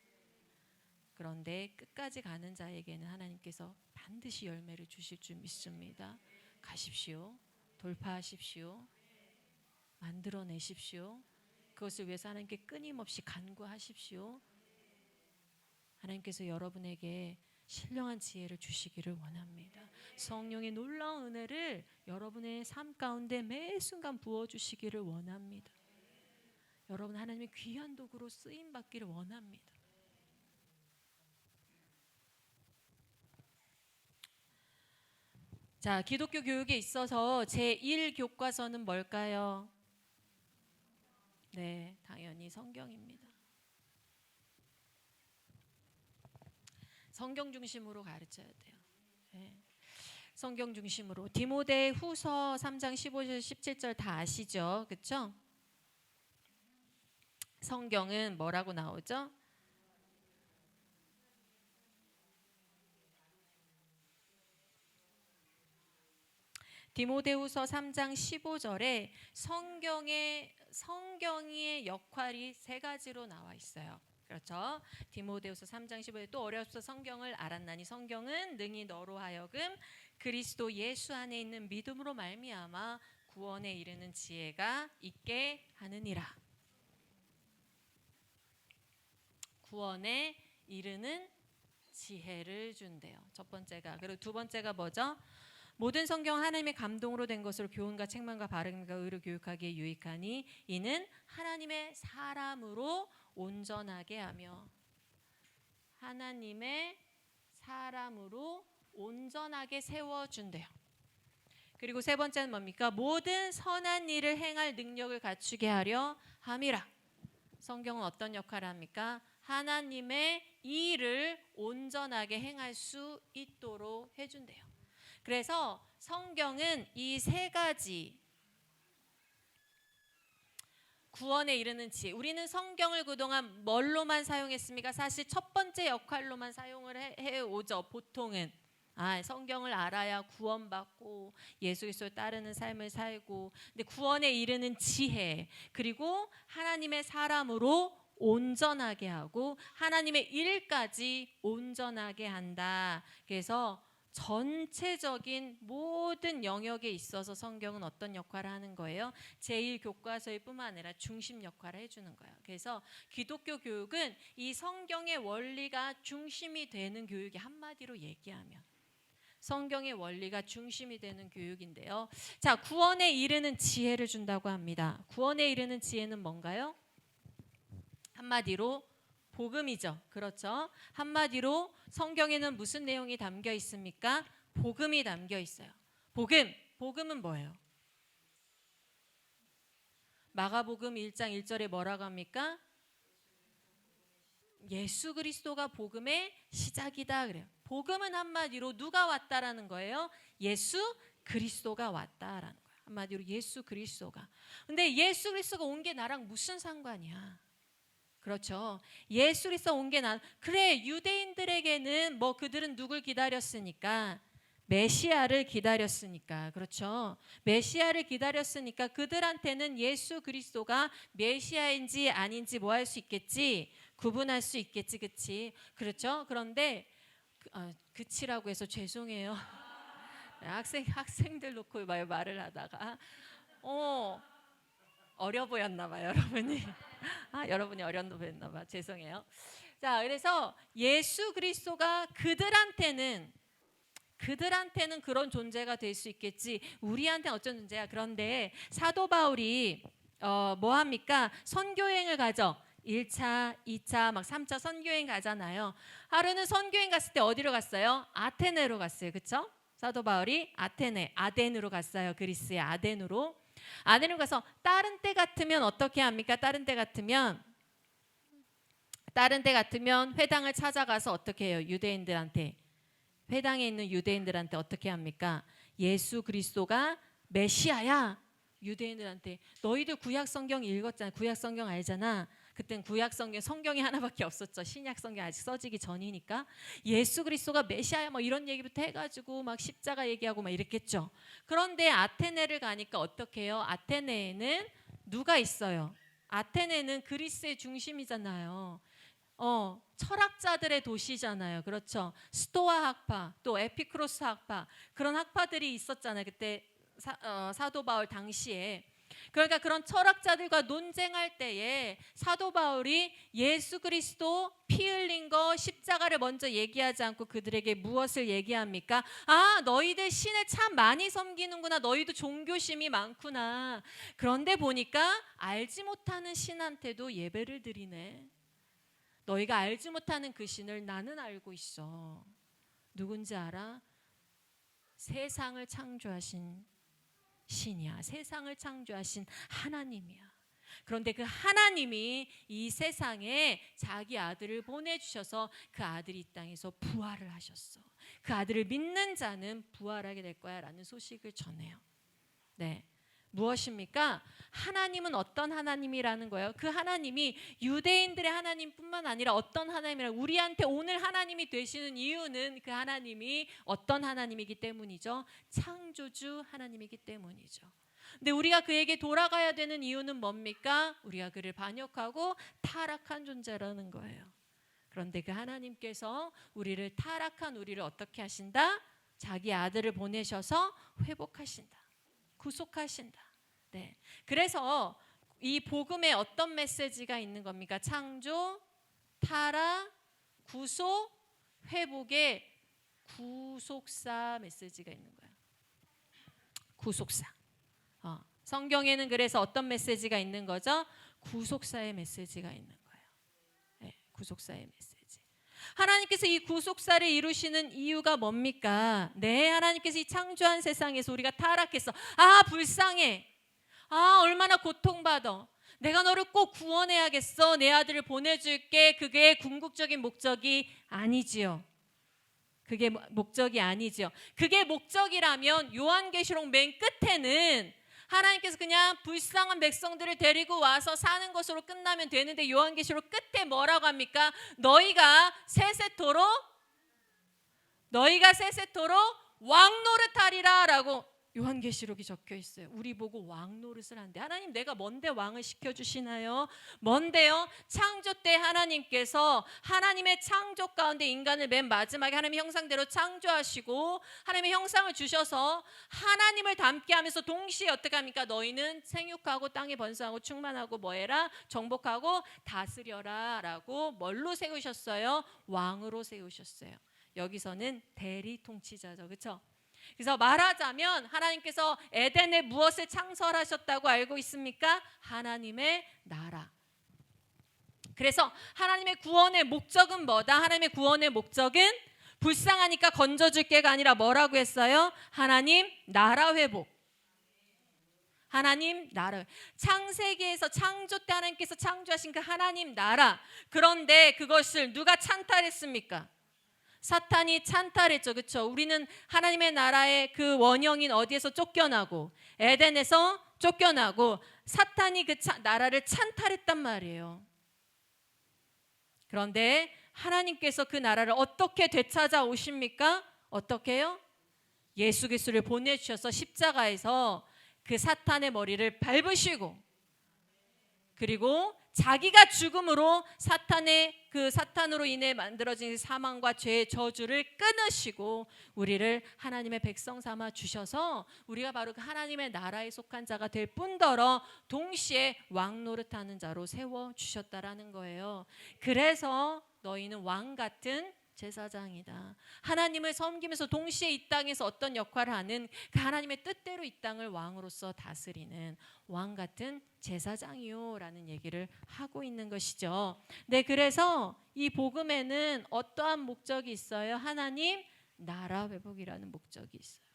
그런데 끝까지 가는 자에게는 하나님께서 반드시 열매를 주실 줄 믿습니다. 가십시오. 돌파하십시오. 만들어내십시오. 그것을 위해서 하나님께 끊임없이 간구하십시오. 하나님께서 여러분에게 신령한 지혜를 주시기를 원합니다. 성령의 놀라운 은혜를 여러분의 삶 가운데 매 순간 부어주시기를 원합니다. 여러분 하나님의 귀한 도구로 쓰임받기를 원합니다. 자, 기독교 교육에 있어서 제1교과서는 뭘까요? 네, 당연히 성경입니다. 성경 중심으로 가르쳐야 돼요. 네. 성경 중심으로. 디모데 후서 3장 15절 17절 다 아시죠? 그렇죠? 성경은 뭐라고 나오죠? 디모데후서 3장 15절에 성경의 역할이 세 가지로 나와 있어요. 그렇죠? 디모데후서 3장 15절에 또 어려서 성경을 알았나니 성경은 능히 너로 하여금 그리스도 예수 안에 있는 믿음으로 말미암아 구원에 이르는 지혜가 있게 하느니라. 구원에 이르는 지혜를 준대요. 첫 번째가. 그리고 두 번째가 뭐죠? 모든 성경 하나님의 감동으로 된 것으로 교훈과 책망과 바른과 의로 교육하기에 유익하니 이는 하나님의 사람으로 온전하게 하며 하나님의 사람으로 온전하게 세워준대요. 그리고 세 번째는 뭡니까? 모든 선한 일을 행할 능력을 갖추게 하려 함이라. 성경은 어떤 역할을 합니까? 하나님의 일을 온전하게 행할 수 있도록 해준대요. 그래서 성경은 이 세 가지 구원에 이르는 지혜. 우리는 성경을 그동안 뭘로만 사용했습니까? 사실 첫 번째 역할로만 사용을 해오죠. 보통은 성경을 알아야 구원받고 예수 그리스도를 따르는 삶을 살고, 근데 구원에 이르는 지혜, 그리고 하나님의 사람으로 온전하게 하고 하나님의 일까지 온전하게 한다. 그래서 전체적인 모든 영역에 있어서 성경은 어떤 역할을 하는 거예요? 제1교과서일 뿐만 아니라 중심 역할을 해주는 거예요. 그래서 기독교 교육은 이 성경의 원리가 중심이 되는 교육이, 한마디로 얘기하면 성경의 원리가 중심이 되는 교육인데요. 자, 구원에 이르는 지혜를 준다고 합니다. 구원에 이르는 지혜는 뭔가요? 한마디로 복음이죠. 그렇죠? 한마디로 성경에는 무슨 내용이 담겨 있습니까? 복음이 담겨 있어요. 복음은 뭐예요? 마가복음 1장 1절에 뭐라고 합니까? 예수 그리스도가 복음의 시작이다 그래요. 복음은 한마디로 누가 왔다라는 거예요? 예수 그리스도가 왔다라는 거예요. 한마디로 예수 그리스도가. 근데 예수 그리스도가 온 게 나랑 무슨 상관이야? 그렇죠. 예수 그리스도 온 게 그래, 유대인들에게는 뭐 그들은 누굴 기다렸으니까? 메시아를 기다렸으니까. 그렇죠. 메시아를 기다렸으니까 그들한테는 예수 그리스도가 메시아인지 아닌지 뭐 할 수 있겠지? 구분할 수 있겠지. 그치? 그렇죠. 그런데 그치라고 해서 죄송해요. 학생들 놓고 말을 하다가 어려 보였나 봐요, 여러분이. 여러분이 어려 보였나 봐. 죄송해요. 자, 그래서 예수 그리스도가 그들한테는 그런 존재가 될 수 있겠지. 우리한테는 어쩐 존재야. 그런데 사도 바울이 뭐 합니까? 선교여행을 가죠. 1차, 2차, 막 3차 선교여행 가잖아요. 하루는 선교여행 갔을 때 어디로 갔어요? 아테네로 갔어요. 그렇죠? 사도 바울이 아덴으로 갔어요. 그리스의 아덴으로 가서 다른 때 같으면 어떻게 합니까? 다른 때 같으면 회당을 찾아가서 어떻게 해요? 회당에 있는 유대인들한테 어떻게 합니까? 예수 그리스도가 메시아야. 유대인들한테 너희들 구약 성경 읽었잖아. 구약 성경 알잖아. 그땐 구약 성경이 하나밖에 없었죠. 신약 성경 아직 써지기 전이니까 예수 그리스도가 메시아야 뭐 이런 얘기부터 해가지고 막 십자가 얘기하고 막 이랬겠죠. 그런데 아테네를 가니까 어떻게 해요? 아테네에는 누가 있어요? 아테네는 그리스의 중심이잖아요. 철학자들의 도시잖아요. 그렇죠. 스토아 학파, 또 에피크로스 학파, 그런 학파들이 있었잖아요. 그때 사도 바울 당시에. 그러니까 그런 철학자들과 논쟁할 때에 사도 바울이 예수 그리스도 피 흘린 거 십자가를 먼저 얘기하지 않고 그들에게 무엇을 얘기합니까? 아, 너희들 신을 참 많이 섬기는구나. 너희도 종교심이 많구나. 그런데 보니까 알지 못하는 신한테도 예배를 드리네. 너희가 알지 못하는 그 신을 나는 알고 있어. 누군지 알아? 세상을 창조하신 신이야. 세상을 창조하신 하나님이야. 그런데 그 하나님이 이 세상에 자기 아들을 보내주셔서 그 아들이 이 땅에서 부활을 하셨어. 그 아들을 믿는 자는 부활하게 될 거야 라는 소식을 전해요. 네, 무엇입니까? 하나님은 어떤 하나님이라는 거예요? 그 하나님이 유대인들의 하나님뿐만 아니라 어떤 하나님이라 우리한테 오늘 하나님이 되시는 이유는 그 하나님이 어떤 하나님이기 때문이죠? 창조주 하나님이기 때문이죠. 근데 우리가 그에게 돌아가야 되는 이유는 뭡니까? 우리가 그를 반역하고 타락한 존재라는 거예요. 그런데 그 하나님께서 우리를 타락한 우리를 어떻게 하신다? 자기 아들을 보내셔서 회복하신다. 구속하신다. 네. 그래서 이 복음에 어떤 메시지가 있는 겁니까? 창조, 타락, 구속, 회복의 구속사 메시지가 있는 거예요. 구속사. 성경에는 그래서 어떤 메시지가 있는 거죠? 구속사의 메시지가 있는 거예요. 네, 구속사의 메시지. 하나님께서 이 구속사를 이루시는 이유가 뭡니까? 네, 하나님께서 이 창조한 세상에서 우리가 타락했어. 아, 불쌍해. 아, 얼마나 고통받아. 내가 너를 꼭 구원해야겠어. 내 아들을 보내줄게. 그게 궁극적인 목적이 아니지요. 그게 목적이 아니죠. 그게 목적이라면 요한계시록 맨 끝에는 하나님께서 그냥 불쌍한 백성들을 데리고 와서 사는 것으로 끝나면 되는데 요한계시록 끝에 뭐라고 합니까? 너희가 세세토록 왕노릇하리라 라고 요한계시록이 적혀 있어요. 우리 보고 왕노릇을 한대. 하나님, 내가 뭔데 왕을 시켜주시나요? 뭔데요? 창조 때 하나님께서 하나님의 창조 가운데 인간을 맨 마지막에 하나님의 형상대로 창조하시고 하나님의 형상을 주셔서 하나님을 닮게 하면서 동시에 어떻게 합니까? 너희는 생육하고 땅에 번성하고 충만하고 뭐해라? 정복하고 다스려라 라고 뭘로 세우셨어요? 왕으로 세우셨어요. 여기서는 대리 통치자죠. 그렇죠? 그래서 말하자면 하나님께서 에덴에 무엇을 창설하셨다고 알고 있습니까? 하나님의 나라. 그래서 하나님의 구원의 목적은 뭐다? 하나님의 구원의 목적은 불쌍하니까 건져줄 게가 아니라 뭐라고 했어요? 하나님 나라 회복. 하나님 나라. 창세기에서 창조 때 하나님께서 창조하신 그 하나님 나라. 그런데 그것을 누가 찬탈했습니까? 사탄이 찬탈했죠. 그렇죠? 우리는 하나님의 나라의 그 원형인 어디에서 쫓겨나고 에덴에서 쫓겨나고 사탄이 그 나라를 찬탈했단 말이에요. 그런데 하나님께서 그 나라를 어떻게 되찾아 오십니까? 어떻게요? 예수 그리스도를 보내주셔서 십자가에서 그 사탄의 머리를 밟으시고 그리고 자기가 죽음으로 사탄으로 인해 만들어진 사망과 죄의 저주를 끊으시고 우리를 하나님의 백성 삼아 주셔서 우리가 바로 그 하나님의 나라에 속한 자가 될 뿐더러 동시에 왕 노릇하는 자로 세워 주셨다라는 거예요. 그래서 너희는 왕 같은 제사장이다. 하나님을 섬기면서 동시에 이 땅에서 어떤 역할을 하는 그 하나님의 뜻대로 이 땅을 왕으로서 다스리는 왕 같은 제사장이요 라는 얘기를 하고 있는 것이죠. 네, 그래서 이 복음에는 어떠한 목적이 있어요? 하나님 나라 회복이라는 목적이 있어요.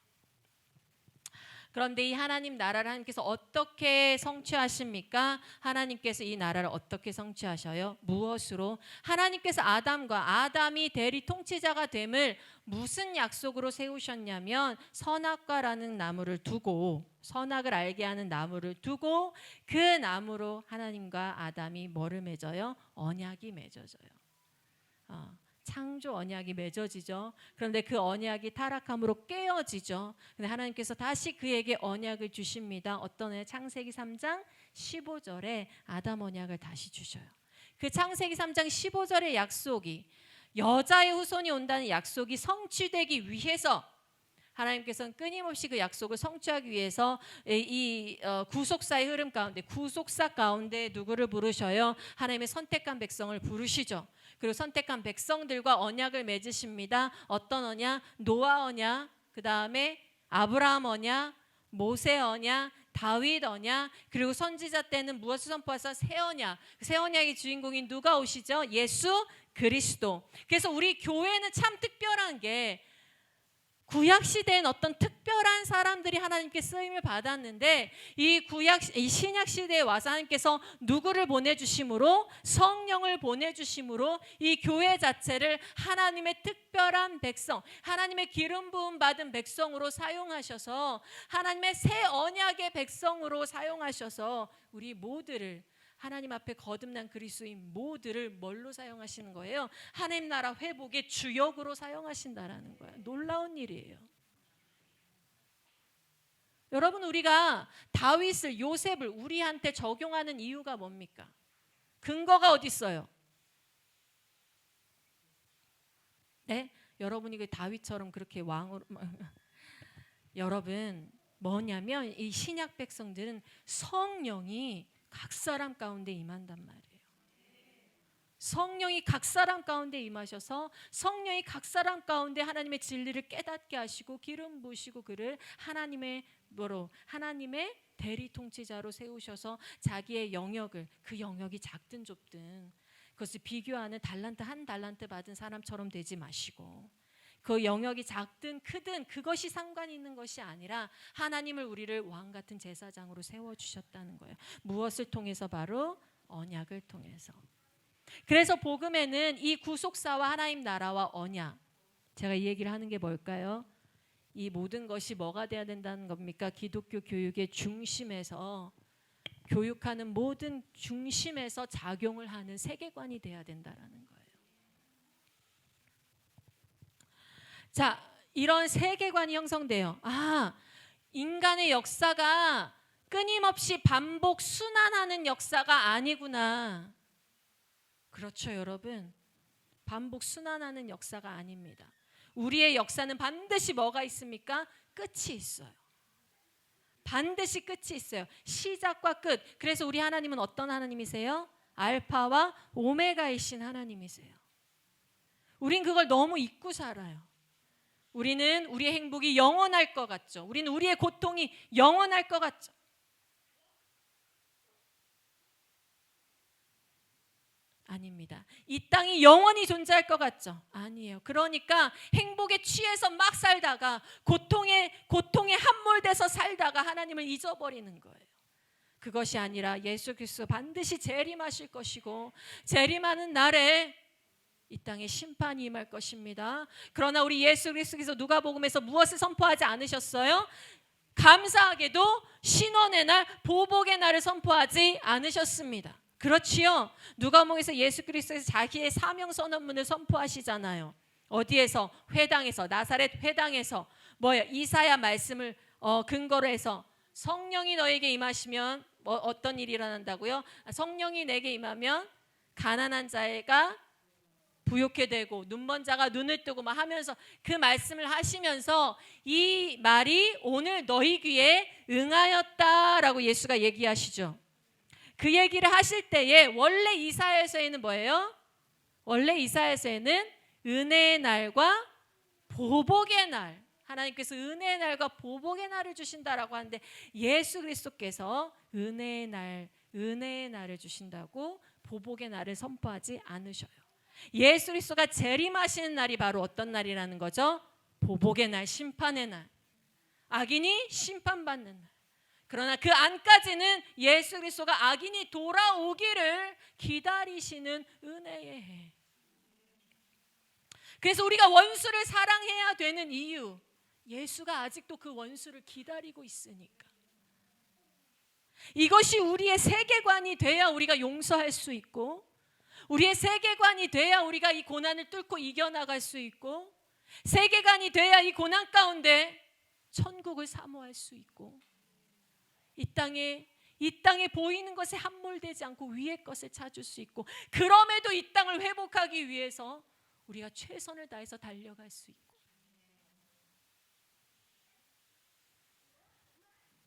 그런데 이 하나님 나라를 하나님께서 어떻게 성취하십니까? 하나님께서 이 나라를 어떻게 성취하셔요? 무엇으로? 하나님께서 아담이 대리 통치자가 됨을 무슨 약속으로 세우셨냐면 선악과라는 나무를 두고 선악을 알게 하는 나무를 두고 그 나무로 하나님과 아담이 뭐를 맺어요? 언약이 맺어져요. 창조 언약이 맺어지죠. 그런데 그 언약이 타락함으로 깨어지죠. 근데 하나님께서 다시 그에게 언약을 주십니다. 어떤 애? 창세기 3장 15절에 아담 언약을 다시 주셔요. 그 창세기 3장 15절의 약속이 여자의 후손이 온다는 약속이 성취되기 위해서 하나님께서는 끊임없이 그 약속을 성취하기 위해서 이 구속사의 흐름 가운데, 구속사 가운데 누구를 부르셔요? 하나님의 선택한 백성을 부르시죠. 그리고 선택한 백성들과 언약을 맺으십니다. 어떤 언약? 노아 언약, 그 다음에 아브라함 언약, 모세 언약, 다윗 언약, 그리고 선지자 때는 무엇을 선포해서 새 언약. 새 언약의 주인공인 누가 오시죠? 예수 그리스도. 그래서 우리 교회는 참 특별한 게, 구약 시대엔 어떤 특별한 사람들이 하나님께 쓰임을 받았는데, 이 신약 시대에 와서 하나님께서 누구를 보내주심으로? 성령을 보내주심으로 이 교회 자체를 하나님의 특별한 백성, 하나님의 기름 부음 받은 백성으로 사용하셔서, 하나님의 새 언약의 백성으로 사용하셔서 우리 모두를, 하나님 앞에 거듭난 그리스도인 모두를 뭘로 사용하시는 거예요? 하나님 나라 회복의 주역으로 사용하신다라는 거예요. 놀라운 일이에요. 여러분, 우리가 다윗을, 요셉을 우리한테 적용하는 이유가 뭡니까? 근거가 어디 있어요? 네? 여러분이 그 다윗처럼 그렇게 왕으로 여러분, 뭐냐면 이 신약 백성들은 성령이 각 사람 가운데 임한단 말이에요. 성령이 각 사람 가운데 임하셔서 성령이 각 사람 가운데 하나님의 진리를 깨닫게 하시고 기름 부으시고 그를 하나님의 대리 통치자로 세우셔서 자기의 영역을, 그 영역이 작든 좁든 그것을 비교하는 한 달란트 받은 사람처럼 되지 마시고, 그 영역이 작든 크든 그것이 상관 있는 것이 아니라 하나님을, 우리를 왕 같은 제사장으로 세워주셨다는 거예요. 무엇을 통해서? 바로 언약을 통해서. 그래서 복음에는 이 구속사와 하나님 나라와 언약, 제가 이 얘기를 하는 게 뭘까요? 이 모든 것이 뭐가 돼야 된다는 겁니까? 기독교 교육의 중심에서, 교육하는 모든 중심에서 작용을 하는 세계관이 돼야 된다는 거예요. 자, 이런 세계관이 형성돼요. 인간의 역사가 끊임없이 반복 순환하는 역사가 아니구나. 그렇죠, 여러분. 반복 순환하는 역사가 아닙니다. 우리의 역사는 반드시 뭐가 있습니까? 끝이 있어요. 반드시 끝이 있어요. 시작과 끝. 그래서 우리 하나님은 어떤 하나님이세요? 알파와 오메가이신 하나님이세요. 우린 그걸 너무 잊고 살아요. 우리는 우리의 행복이 영원할 것 같죠. 우리는 우리의 고통이 영원할 것 같죠. 아닙니다. 이 땅이 영원히 존재할 것 같죠? 아니에요. 그러니까 행복에 취해서 막 살다가 고통에 함몰돼서 살다가 하나님을 잊어버리는 거예요. 그것이 아니라 예수 그리스도 반드시 재림하실 것이고, 재림하는 날에 이 땅에 심판이 임할 것입니다. 그러나 우리 예수 그리스도께서 누가복음에서 무엇을 선포하지 않으셨어요? 감사하게도 신원의 날, 보복의 날을 선포하지 않으셨습니다. 그렇지요. 누가복음에서 예수 그리스도께서 자기의 사명 선언문을 선포하시잖아요. 어디에서? 회당에서, 나사렛 회당에서. 이사야 말씀을 근거로 해서 성령이 너에게 임하시면 어떤 일이 일어난다고요? 성령이 내게 임하면 가난한 자가 부욕해 되고 눈먼 자가 눈을 뜨고 막 하면서 그 말씀을 하시면서 이 말이 오늘 너희 귀에 응하였다라고 예수가 얘기하시죠. 그 얘기를 하실 때에 원래 이사야서에는 뭐예요? 원래 이사야서에는 은혜의 날과 보복의 날, 하나님께서 은혜의 날과 보복의 날을 주신다라고 하는데, 예수 그리스도께서 은혜의 날을 주신다고 보복의 날을 선포하지 않으셔요. 예수 그리스도가 재림하시는 날이 바로 어떤 날이라는 거죠? 보복의 날, 심판의 날. 악인이 심판받는 날. 그러나 그 안까지는 예수 그리스도가 악인이 돌아오기를 기다리시는 은혜의 해. 그래서 우리가 원수를 사랑해야 되는 이유, 예수가 아직도 그 원수를 기다리고 있으니까. 이것이 우리의 세계관이 돼야 우리가 용서할 수 있고, 우리의 세계관이 돼야 우리가 이 고난을 뚫고 이겨나갈 수 있고, 세계관이 돼야 이 고난 가운데 천국을 사모할 수 있고, 이 땅에 보이는 것에 함몰되지 않고 위의 것을 찾을 수 있고, 그럼에도 이 땅을 회복하기 위해서 우리가 최선을 다해서 달려갈 수 있고.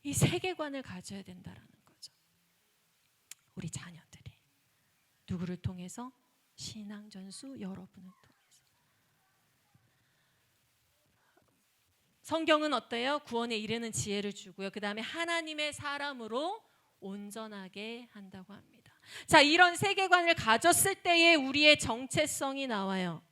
이 세계관을 가져야 된다라는 거죠. 우리 자녀들이 누구를 통해서? 신앙전수 여러분을 통해서. 성경은 어때요? 구원에 이르는 지혜를 주고요. 그 다음에 하나님의 사람으로 온전하게 한다고 합니다. 자, 이런 세계관을 가졌을 때에 우리의 정체성이 나와요.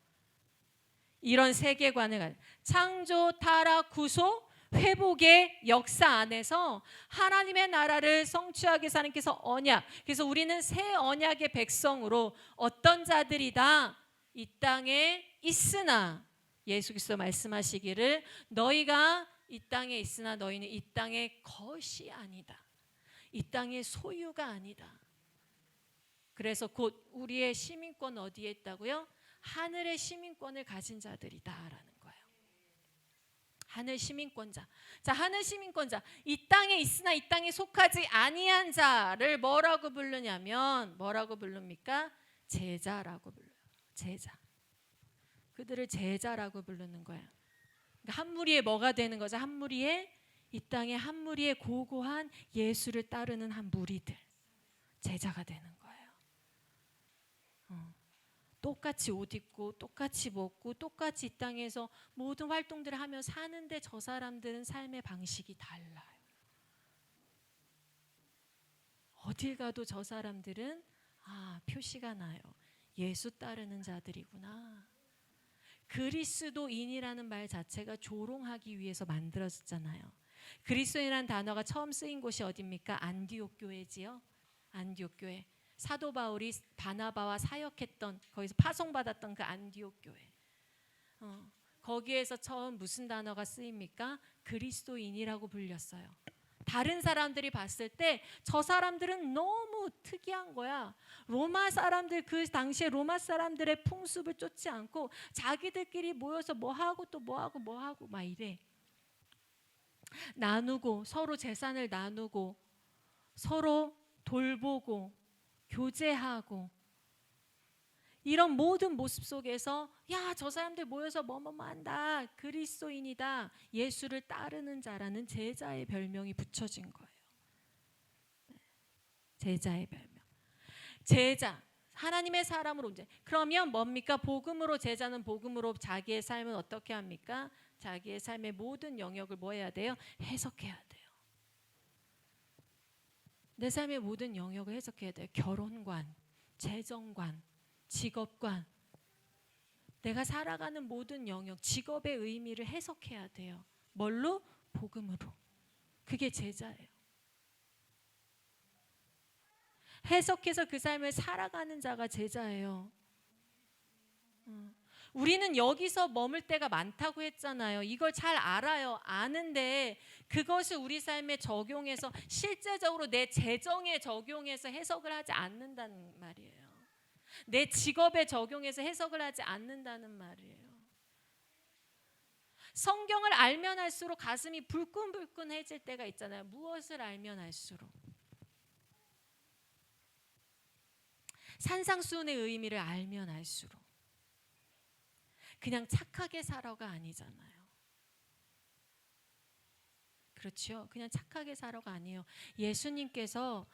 이런 세계관을 창조, 타락, 구속, 회복의 역사 안에서 하나님의 나라를 성취하기 위해서 하나님께서 언약, 그래서 우리는 새 언약의 백성으로 어떤 자들이다? 이 땅에 있으나, 예수 그리스도 말씀하시기를 너희가 이 땅에 있으나 너희는 이 땅의 것이 아니다, 이 땅의 소유가 아니다. 그래서 곧 우리의 시민권 어디에 있다고요? 하늘의 시민권을 가진 자들이다라는 거예요. 하늘 시민권자. 자, 하늘 시민권자. 이 땅에 있으나 이 땅에 속하지 아니한 자를 뭐라고 부르냐면 뭐라고 부릅니까? 제자라고 불러요. 제자. 그들을 제자라고 부르는 거예요. 그러니까 한 무리에 뭐가 되는 거죠? 한 무리에, 이 땅에 한 무리에 고고한 예수를 따르는 한 무리들. 제자가 되는 거예요. 똑같이 옷 입고 똑같이 먹고 똑같이 이 땅에서 모든 활동들을 하며 사는데 저 사람들은 삶의 방식이 달라요. 어딜 가도 저 사람들은 표시가 나요. 예수 따르는 자들이구나. 그리스도인이라는 말 자체가 조롱하기 위해서 만들어졌잖아요. 그리스도인이라는 단어가 처음 쓰인 곳이 어디입니까? 안디옥 교회지요. 안디옥 교회. 사도 바울이 바나바와 사역했던, 거기서 파송받았던 그 안디옥 교회. 거기에서 처음 무슨 단어가 쓰입니까? 그리스도인이라고 불렸어요. 다른 사람들이 봤을 때 저 사람들은 너무 특이한 거야. 로마 사람들, 그 당시에 로마 사람들의 풍습을 쫓지 않고 자기들끼리 모여서 뭐하고 또 뭐하고 막 이래. 나누고, 서로 재산을 나누고, 서로 돌보고, 교제하고, 이런 모든 모습 속에서 야, 저 사람들 모여서 뭐뭐뭐 한다, 그리스도인이다, 예수를 따르는 자라는 제자의 별명이 붙여진 거예요. 제자의 별명. 제자, 하나님의 사람으로 이제. 그러면 뭡니까? 복음으로, 제자는 복음으로 자기의 삶은 어떻게 합니까? 자기의 삶의 모든 영역을 뭐 해야 돼요? 해석해야 돼요. 내 삶의 모든 영역을 해석해야 돼요. 결혼관, 재정관, 직업관, 내가 살아가는 모든 영역, 직업의 의미를 해석해야 돼요. 뭘로? 복음으로. 그게 제자예요. 해석해서 그 삶을 살아가는 자가 제자예요. 우리는 여기서 머물 때가 많다고 했잖아요. 이걸 잘 알아요. 아는데 그것을 우리 삶에 적용해서 실제적으로 내 재정에 적용해서 해석을 하지 않는다는 말이에요. 내 직업에 적용해서 해석을 하지 않는다는 말이에요. 성경을 알면 할수록 가슴이 불끈불끈해질 때가 있잖아요. 무엇을 알면 할수록. 산상수훈의 의미를 알면 알수록. 그냥 착하게 살아가 아니잖아요. 그렇죠? 그냥 착하게 살아가 아니에요. 예수님께서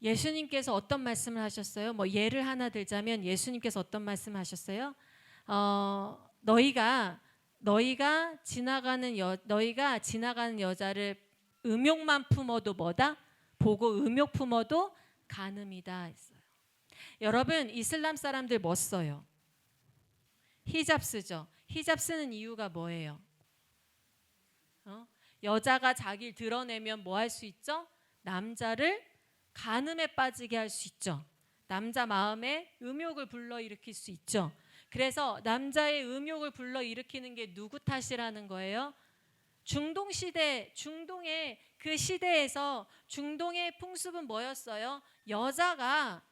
예수님께서 어떤 말씀을 하셨어요? 뭐 예를 하나 들자면 예수님께서 어떤 말씀을 하셨어요? 너희가 지나가는 여자를 음욕만 품어도 뭐다? 보고 음욕 품어도 간음이다 했어요. 여러분, 이슬람 사람들 뭐 써요? 히잡 쓰죠. 히잡 쓰는 이유가 뭐예요? 여자가 자기를 드러내면 뭐 할 수 있죠? 남자를 간음에 빠지게 할 수 있죠. 남자 마음에 음욕을 불러일으킬 수 있죠. 그래서 남자의 음욕을 불러일으키는 게 누구 탓이라는 거예요? 중동의 그 시대에서 중동의 풍습은 뭐였어요? 여자가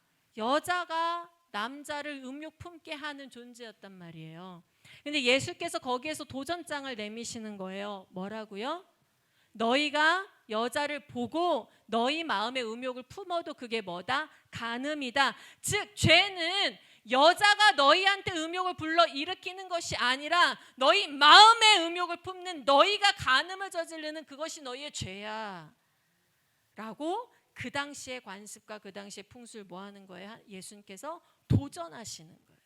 남자를 음욕 품게 하는 존재였단 말이에요. 근데 예수께서 거기에서 도전장을 내미시는 거예요. 뭐라고요? 너희가 여자를 보고 너희 마음의 음욕을 품어도 그게 뭐다? 간음이다. 즉 죄는 여자가 너희한테 음욕을 불러 일으키는 것이 아니라 너희 마음의 음욕을 품는 너희가 간음을 저지르는 그것이 너희의 죄야 라고 그 당시의 관습과 그 당시의 풍수를 뭐 하는 거예요? 예수님께서 도전하시는 거예요.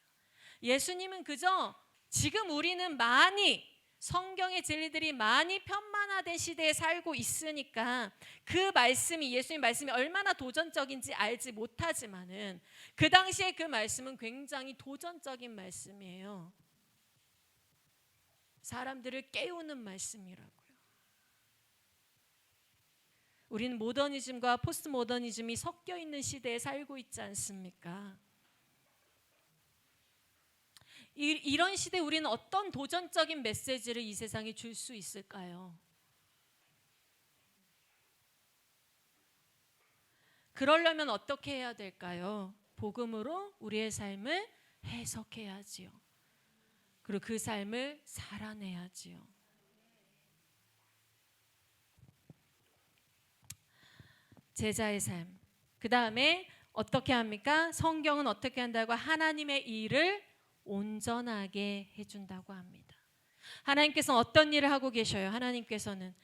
예수님은 그저 지금 우리는 많이 성경의 진리들이 많이 편만화된 시대에 살고 있으니까 그 말씀이 예수님 말씀이 얼마나 도전적인지 알지 못하지만은 그 당시에 그 말씀은 굉장히 도전적인 말씀이에요. 사람들을 깨우는 말씀이라고요. 우리는 모더니즘과 포스트 모더니즘이 섞여 있는 시대에 살고 있지 않습니까? 이런 시대에 우리는 어떤 도전적인 메시지를 이 세상에 줄 수 있을까요? 그러려면 어떻게 해야 될까요? 복음으로 우리의 삶을 해석해야지요. 그리고 그 삶을 살아내야지요. 제자의 삶. 그 다음에 어떻게 합니까? 성경은 어떻게 한다고? 하나님의 일을 온전하게 해준다고 합니다. 하나님께서는 어떤 일을 하고 계셔요? 하나님께서는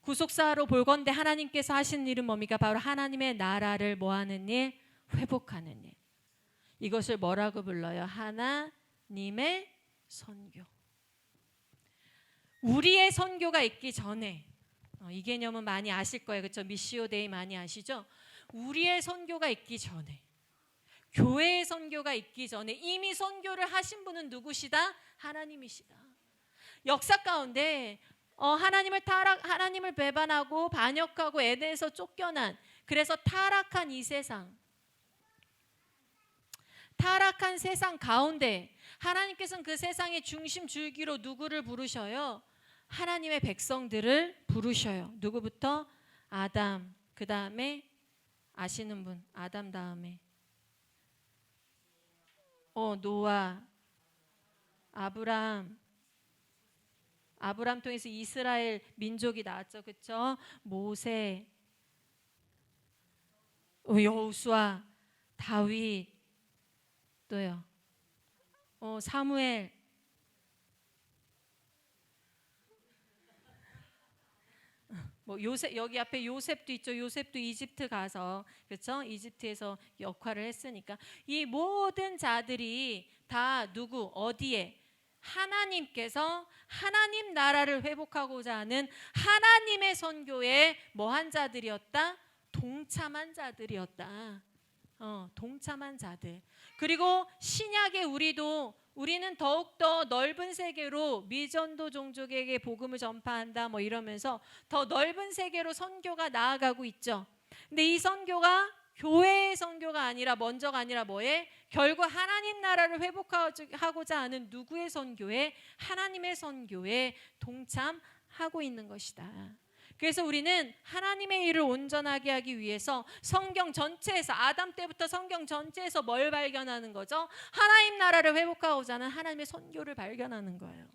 구속사로 볼건대 하나님께서 하시는 일은 뭡니까? 바로 하나님의 나라를 뭐하는 일? 회복하는 일. 이것을 뭐라고 불러요? 하나님의 선교. 우리의 선교가 있기 전에 이 개념은 많이 아실 거예요. 그렇죠? 미시오 데이 많이 아시죠? 우리의 선교가 있기 전에 교회의 선교가 있기 전에 이미 선교를 하신 분은 누구시다? 하나님이시다. 역사 가운데 하나님을 배반하고 반역하고 에덴에서 쫓겨난 그래서 타락한 이 세상 타락한 세상 가운데 하나님께서는 그 세상의 중심 줄기로 누구를 부르셔요? 하나님의 백성들을 부르셔요. 누구부터? 아담, 그 다음에 아시는 분 아담 다음에 노아, 아브람 통해서 이스라엘 민족이 나왔죠. 그렇죠? 모세, 여호수아, 다윗, 또요. 사무엘. 요셉, 여기 앞에 요셉도 있죠. 요셉도 이집트 가서 그렇죠? 이집트에서 역할을 했으니까 이 모든 자들이 다 누구 어디에 하나님께서 하나님 나라를 회복하고자 하는 하나님의 선교에 뭐한 자들이었다? 동참한 자들이었다. 동참한 자들. 그리고 신약의 우리는 더욱더 넓은 세계로 미전도 종족에게 복음을 전파한다 뭐 이러면서 더 넓은 세계로 선교가 나아가고 있죠. 근데 이 선교가 교회의 선교가 아니라 먼저가 아니라 뭐에? 결국 하나님 나라를 회복하고자 하는 누구의 선교에? 하나님의 선교에 동참하고 있는 것이다. 그래서 우리는 하나님의 일을 온전하게 하기 위해서 성경 전체에서 아담 때부터 성경 전체에서 뭘 발견하는 거죠? 하나님 나라를 회복하고자 하는 하나님의 선교를 발견하는 거예요.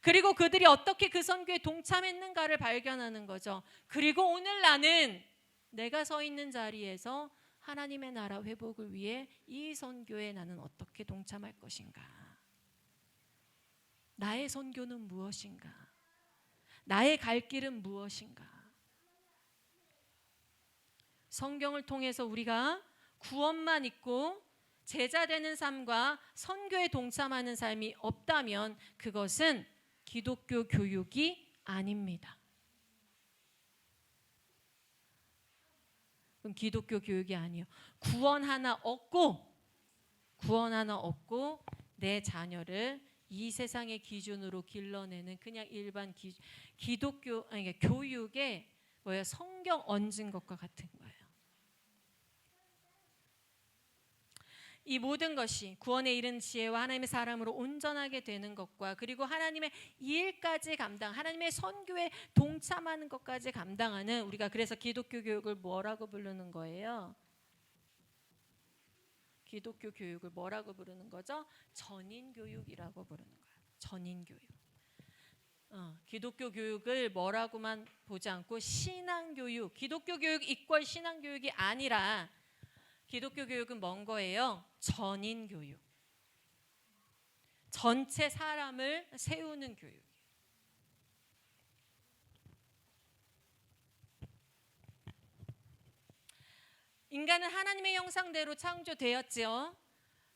그리고 그들이 어떻게 그 선교에 동참했는가를 발견하는 거죠. 그리고 오늘 나는 내가 서 있는 자리에서 하나님의 나라 회복을 위해 이 선교에 나는 어떻게 동참할 것인가? 나의 선교는 무엇인가? 나의 갈 길은 무엇인가? 성경을 통해서 우리가 구원만 있고 제자 되는 삶과 선교에 동참하는 삶이 없다면 그것은 기독교 교육이 아닙니다. 그럼 기독교 교육이 아니에요. 구원 하나 얻고 내 자녀를 이 세상의 기준으로 길러내는 그냥 일반 기독교 교육에 성경 얹은 것과 같은 거예요. 이 모든 것이 구원에 이른 지혜와 하나님의 사람으로 온전하게 되는 것과 그리고 하나님의 일까지 하나님의 선교에 동참하는 것까지 감당하는 우리가 그래서 기독교 교육을 뭐라고 부르는 거예요? 기독교 교육을 뭐라고 부르는 거죠? 전인교육이라고 부르는 거예요. 전인교육. 기독교 교육을 뭐라고만 보지 않고 신앙교육, 기독교 교육 이퀄 신앙교육이 아니라 기독교 교육은 뭔 거예요? 전인교육. 전체 사람을 세우는 교육. 인간은 하나님의 형상대로 창조되었지요.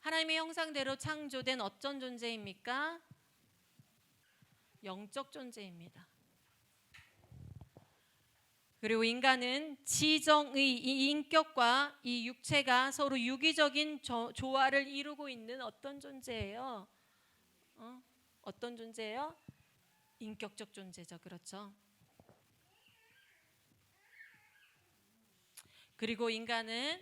하나님의 형상대로 창조된 어떤 존재입니까? 영적 존재입니다. 그리고 인간은 지정의 이 인격과 이 육체가 서로 유기적인 조화를 이루고 있는 어떤 존재예요? 어떤 존재예요? 인격적 존재죠. 그렇죠? 그리고 인간은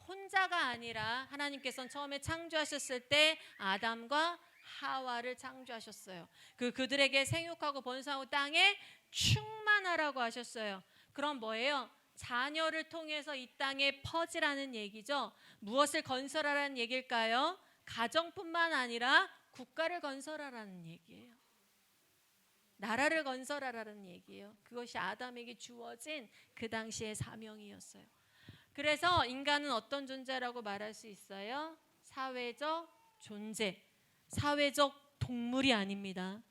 혼자가 아니라 하나님께서는 처음에 창조하셨을 때 아담과 하와를 창조하셨어요. 그들에게 생육하고 번성하고 땅에 충만하라고 하셨어요. 그럼 뭐예요? 자녀를 통해서 이 땅에 퍼지라는 얘기죠. 무엇을 건설하라는 얘기일까요? 가정뿐만 아니라 국가를 건설하라는 얘기예요. 나라를 건설하라는 얘기예요. 그것이 아담에게 주어진 그 당시의 사명이었어요. 그래서 인간은 어떤 존재라고 말할 수 있어요? 사회적 존재, 사회적 동물이 아닙니다.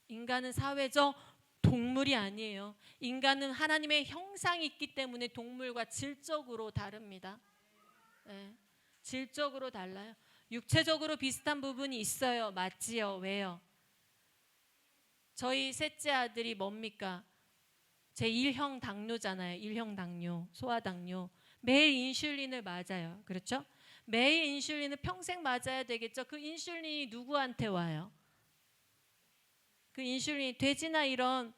인간은 사회적 동물이 아니에요. 인간은 하나님의 형상이 있기 때문에 동물과 질적으로 다릅니다. 네, 질적으로 달라요. 육체적으로 비슷한 부분이 있어요. 맞지요? 왜요? 저희 셋째 아들이 뭡니까? 제 1형 당뇨잖아요. 1형 당뇨, 소아당뇨. 매일 인슐린을 맞아요. 그렇죠? 매일 인슐린을 평생 맞아야 되겠죠. 그 인슐린이 누구한테 와요? 그 인슐린이 돼지나 이런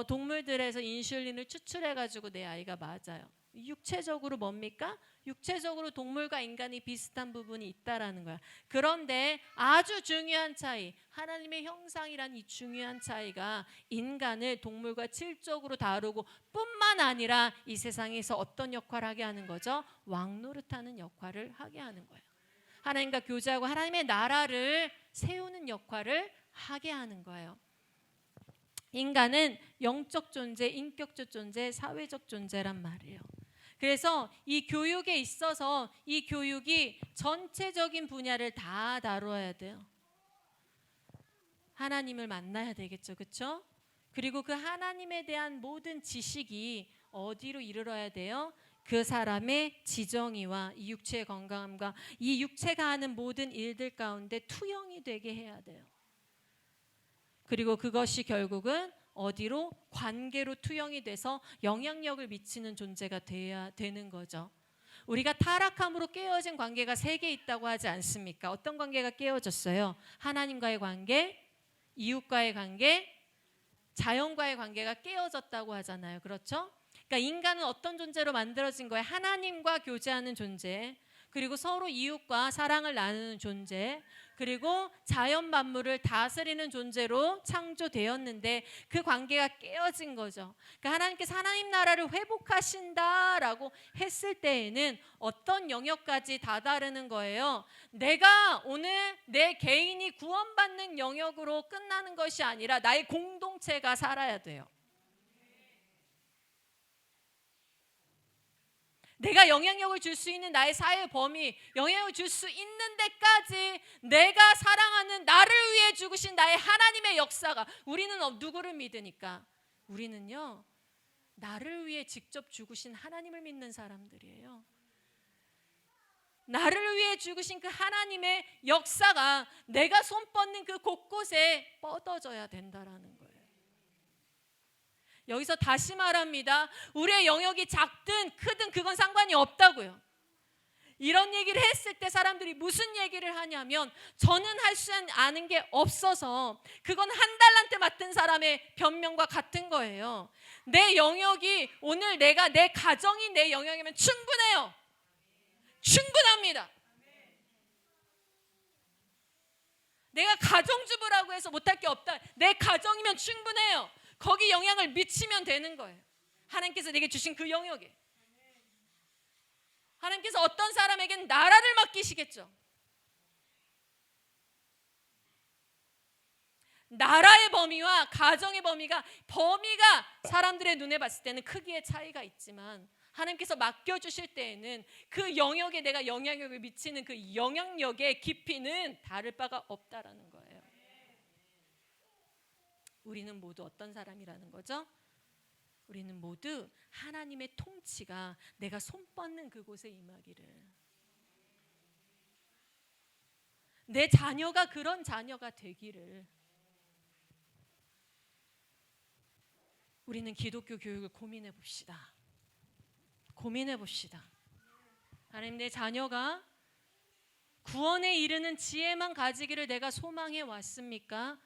동물들에서 인슐린을 추출해가지고 내 아이가 맞아요. 육체적으로 뭡니까? 육체적으로 동물과 인간이 비슷한 부분이 있다라는 거야. 그런데 아주 중요한 차이, 하나님의 형상이란 이 중요한 차이가 인간을 동물과 질적으로 다루고 뿐만 아니라 이 세상에서 어떤 역할을 하게 하는 거죠? 왕노릇하는 역할을 하게 하는 거예요. 하나님과 교제하고 하나님의 나라를 세우는 역할을 하게 하는 거예요. 인간은 영적 존재, 인격적 존재, 사회적 존재란 말이에요. 그래서 이 교육에 있어서 이 교육이 전체적인 분야를 다 다루어야 돼요. 하나님을 만나야 되겠죠. 그렇죠? 그리고 그 하나님에 대한 모든 지식이 어디로 이르러야 돼요? 그 사람의 지정의와 이 육체의 건강함과 이 육체가 하는 모든 일들 가운데 투영이 되게 해야 돼요. 그리고 그것이 결국은 어디로? 관계로 투영이 돼서 영향력을 미치는 존재가 돼야 되는 거죠. 우리가 타락함으로 깨어진 관계가 3개 있다고 하지 않습니까? 어떤 관계가 깨어졌어요? 하나님과의 관계, 이웃과의 관계, 자연과의 관계가 깨어졌다고 하잖아요. 그렇죠? 그러니까 인간은 어떤 존재로 만들어진 거예요? 하나님과 교제하는 존재, 그리고 서로 이웃과 사랑을 나누는 존재, 그리고 자연 만물을 다스리는 존재로 창조되었는데 그 관계가 깨어진 거죠. 그러니까 하나님께서 하나님 나라를 회복하신다라고 했을 때에는 어떤 영역까지 다다르는 거예요. 내가 오늘 내 개인이 구원받는 영역으로 끝나는 것이 아니라 나의 공동체가 살아야 돼요. 내가 영향력을 줄 수 있는 나의 사회 범위, 영향을 줄 수 있는 데까지 내가 사랑하는 나를 위해 죽으신 나의 하나님의 역사가, 우리는 누구를 믿으니까? 우리는요, 나를 위해 직접 죽으신 하나님을 믿는 사람들이에요. 나를 위해 죽으신 그 하나님의 역사가 내가 손 뻗는 그 곳곳에 뻗어져야 된다라는 거예요. 여기서 다시 말합니다. 우리의 영역이 작든 크든 그건 상관이 없다고요. 이런 얘기를 했을 때 사람들이 무슨 얘기를 하냐면 저는 할 수 아는 게 없어서, 그건 한 달란트 맡은 사람의 변명과 같은 거예요. 내 영역이, 오늘 내 가정이 내 영역이면 충분해요. 충분합니다. 내가 가정주부라고 해서 못할 게 없다. 내 가정이면 충분해요. 거기 영향을 미치면 되는 거예요. 하나님께서 내게 주신 그 영역에. 하나님께서 어떤 사람에게는 나라를 맡기시겠죠. 나라의 범위와 가정의 범위가 사람들의 눈에 봤을 때는 크기의 차이가 있지만 하나님께서 맡겨주실 때에는 그 영역에 내가 영향력을 미치는 그 영향력의 깊이는 다를 바가 없다라는 거예요. 우리는 모두 어떤 사람이라는 거죠? 우리는 모두 하나님의 통치가 내가 손 뻗는 그곳에 임하기를, 내 자녀가 그런 자녀가 되기를 우리는 기독교 교육을 고민해 봅시다. 고민해 봅시다. 하나님, 내 자녀가 구원에 이르는 지혜만 가지기를 내가 소망해 왔습니까?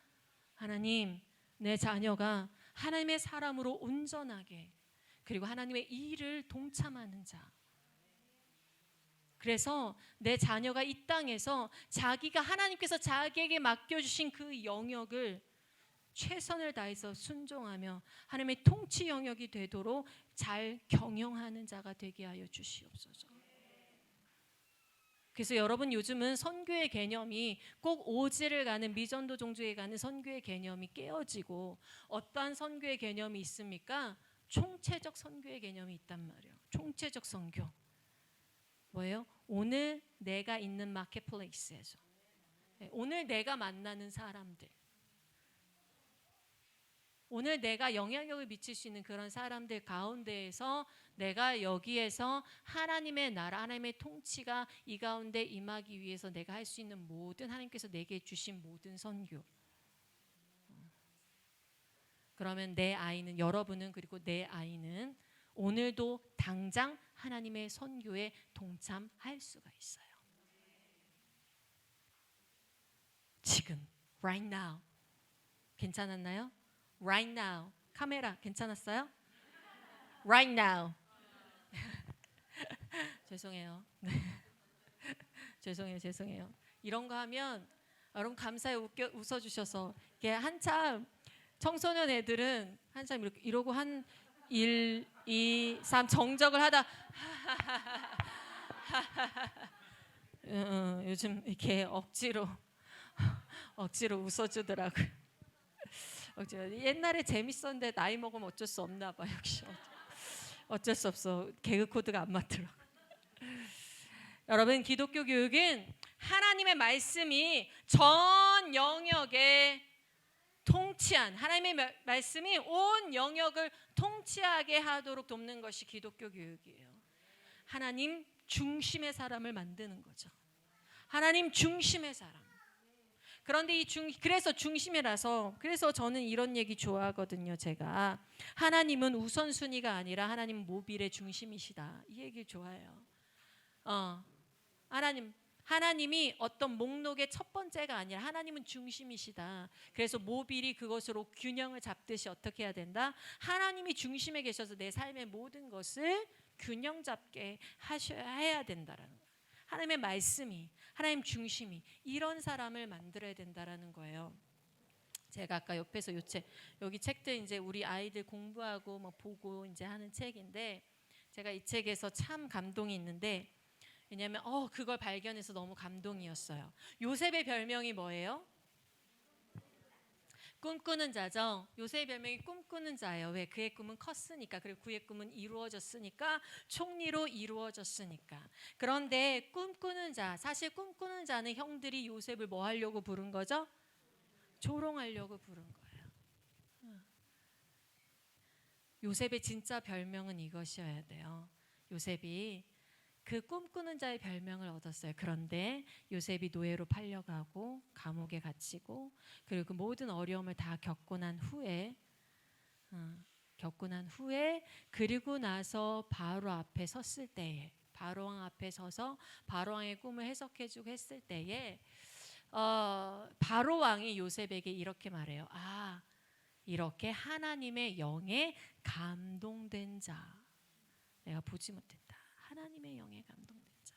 하나님, 내 자녀가 하나님의 사람으로 온전하게, 그리고 하나님의 일을 동참하는 자. 그래서 내 자녀가 이 땅에서 자기가 하나님께서 자기에게 맡겨주신 그 영역을 최선을 다해서 순종하며 하나님의 통치 영역이 되도록 잘 경영하는 자가 되게 하여 주시옵소서. 그래서 여러분, 요즘은 선교의 개념이 꼭 오지를 가는, 미전도 종주에 가는 선교의 개념이 깨어지고, 어떠한 선교의 개념이 있습니까? 총체적 선교의 개념이 있단 말이에요. 총체적 선교. 뭐예요? 오늘 내가 있는 마켓플레이스에서, 오늘 내가 만나는 사람들, 오늘 내가 영향력을 미칠 수 있는 그런 사람들 가운데에서 내가 여기에서 하나님의 나라, 하나님의 통치가 이 가운데 임하기 위해서 내가 할 수 있는 모든, 하나님께서 내게 주신 모든 선교. 그러면 내 아이는, 여러분은, 그리고 내 아이는 오늘도 당장 하나님의 선교에 동참할 수가 있어요. 지금, right now. 괜찮았나요? Right now. 카메라 괜찮았어요? Right now. 죄송해요. 죄송해요. 이런 거 하면 여러분 감사해 웃어주셔서, 이게 한참 청소년 애들은 한참 이러고 한 1, 2, 3 정적을 하다 요즘 이렇게 억지로 웃어주더라고요. 옛날에 재밌었는데 나이 먹으면 어쩔 수 없나 봐. 역시 어쩔 수 없어. 개그 코드가 안 맞더라고. 여러분, 기독교 교육은 하나님의 말씀이 전 영역에 통치한, 하나님의 말씀이 온 영역을 통치하게 하도록 돕는 것이 기독교 교육이에요. 하나님 중심의 사람을 만드는 거죠. 하나님 중심의 사람. 그런데 그래서 중심이라서, 그래서 저는 이런 얘기 좋아하거든요. 제가 하나님은 우선순위가 아니라 하나님 모빌의 중심이시다, 이 얘기 좋아해요. 하나님이 어떤 목록의 첫 번째가 아니라 하나님은 중심이시다. 그래서 모빌이 그것으로 균형을 잡듯이 어떻게 해야 된다? 하나님이 중심에 계셔서 내 삶의 모든 것을 균형 잡게 해야 된다라는 거예요. 하나님의 말씀이, 하나님 중심이, 이런 사람을 만들어야 된다라는 거예요. 제가 아까 옆에서 여기 책들 이제 우리 아이들 공부하고 뭐 보고 이제 하는 책인데, 제가 이 책에서 참 감동이 있는데, 왜냐하면 그걸 발견해서 너무 감동이었어요. 요셉의 별명이 뭐예요? 꿈꾸는 자죠. 요셉의 별명이 꿈꾸는 자예요. 왜? 그의 꿈은 컸으니까. 그리고 그의 꿈은 이루어졌으니까. 총리로 이루어졌으니까. 그런데 꿈꾸는 자, 사실 꿈꾸는 자는 형들이 요셉을 뭐 하려고 부른 거죠? 조롱하려고 부른 거예요. 요셉의 진짜 별명은 이것이어야 돼요. 요셉이 그 꿈꾸는 자의 별명을 얻었어요. 그런데 요셉이 노예로 팔려가고 감옥에 갇히고, 그리고 그 모든 어려움을 다 겪고 난 후에 그리고 나서 바로 앞에 섰을 때에, 바로왕 앞에 서서 바로왕의 꿈을 해석해주고 했을 때에 바로왕이 요셉에게 이렇게 말해요. 이렇게 하나님의 영에 감동된 자, 내가 보지 못했다. 하나님의 영에 감동된 자.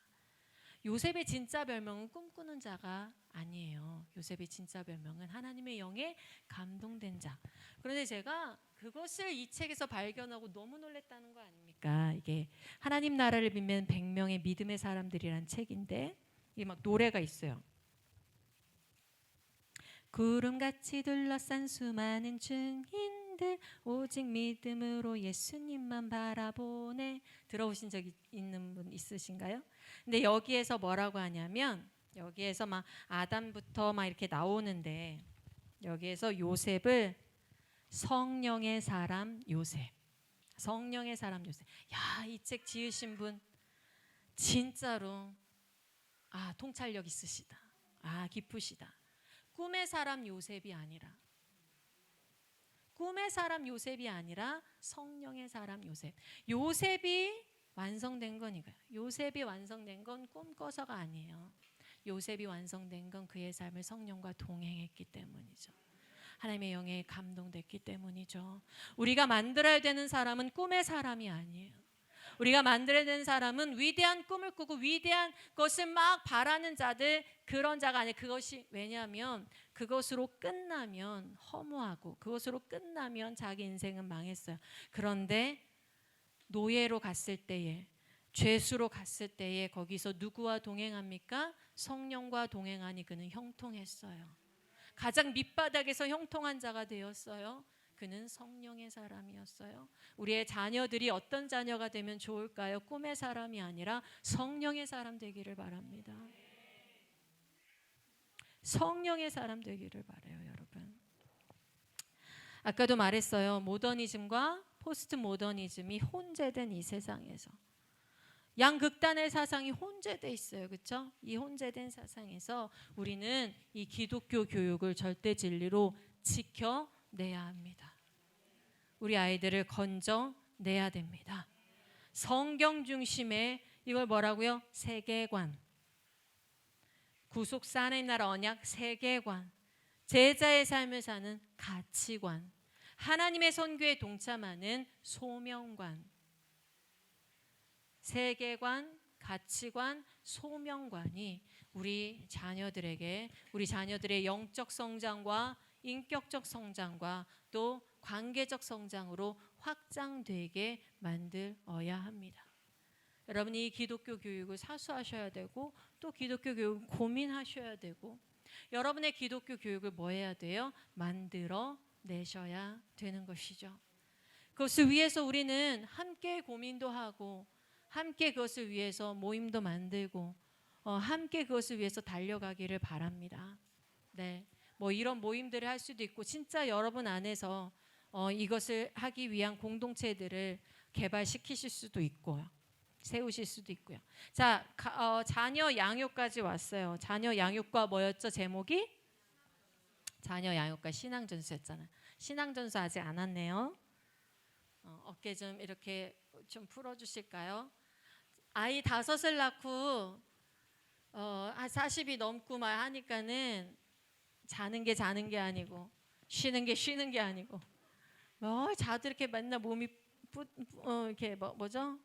요셉의 진짜 별명은 꿈꾸는 자가 아니에요. 요셉의 진짜 별명은 하나님의 영에 감동된 자. 그런데 제가 그것을 이 책에서 발견하고 너무 놀랐다는 거 아닙니까? 이게 하나님 나라를 빛낸 100명의 믿음의 사람들이란 책인데, 이게 막 노래가 있어요. 구름같이 둘러싼 수많은 증인들, 오직 믿음으로 예수님만 바라보네. 들어보신 적 있는 분 있으신가요? 근데 여기에서 뭐라고 하냐면, 여기에서 막 아담부터 막 이렇게 나오는데, 여기에서 요셉을 성령의 사람 요셉. 성령의 사람 요셉. 야, 이 책 지으신 분 진짜로 통찰력 있으시다. 깊으시다. 꿈의 사람 요셉이 아니라 성령의 사람 요셉. 요셉이 완성된 건 이거예요. 요셉이 완성된 건 꿈꿔서가 아니에요. 요셉이 완성된 건 그의 삶을 성령과 동행했기 때문이죠. 하나님의 영에 감동됐기 때문이죠. 우리가 만들어야 되는 사람은 꿈의 사람이 아니에요. 우리가 만들어야 되는 사람은 위대한 꿈을 꾸고 위대한 것을 막 바라는 자들, 그런 자가 아니에요. 그것이 왜냐하면 그것으로 끝나면 허무하고 그것으로 끝나면 자기 인생은 망했어요. 그런데 노예로 갔을 때에, 죄수로 갔을 때에 거기서 누구와 동행합니까? 성령과 동행하니 그는 형통했어요. 가장 밑바닥에서 형통한 자가 되었어요. 그는 성령의 사람이었어요. 우리의 자녀들이 어떤 자녀가 되면 좋을까요? 꿈의 사람이 아니라 성령의 사람 되기를 바랍니다. 성령의 사람 되기를 바라요, 여러분. 아까도 말했어요. 모더니즘과 포스트 모더니즘이 혼재된 이 세상에서 양극단의 사상이 혼재돼 있어요. 그렇죠? 이 혼재된 사상에서 우리는 이 기독교 교육을 절대 진리로 지켜내야 합니다. 우리 아이들을 건져내야 됩니다. 성경 중심의 이걸 뭐라고요? 세계관. 구속사 하나의 나라 언약 세계관. 제자의 삶을 사는 가치관. 하나님의 선교에 동참하는 소명관. 세계관, 가치관, 소명관이 우리 자녀들에게, 우리 자녀들의 영적 성장과 인격적 성장과 또 관계적 성장으로 확장되게 만들어야 합니다. 여러분이 이 기독교 교육을 사수하셔야 되고 또 기독교 교육을 고민하셔야 되고 여러분의 기독교 교육을 뭐 해야 돼요? 만들어 내셔야 되는 것이죠. 그것을 위해서 우리는 함께 고민도 하고 함께 그것을 위해서 모임도 만들고 함께 그것을 위해서 달려가기를 바랍니다. 네, 뭐 이런 모임들을 할 수도 있고 진짜 여러분 안에서 이것을 하기 위한 공동체들을 개발시키실 수도 있고요. 세우실 수도 있고요. 자, 자녀 양육까지 왔어요. 자녀 양육과 뭐였죠? 제목이? 자녀 양육과 신앙전수였잖아요. 신앙전수 아직 안 왔네요. 어깨 좀 이렇게 좀 풀어주실까요? 아이 5을 낳고 40이 넘고 막 하니까는 자는 게 아니고 쉬는 게 아니고 자도 이렇게 맨날 몸이 이렇게 뭐죠?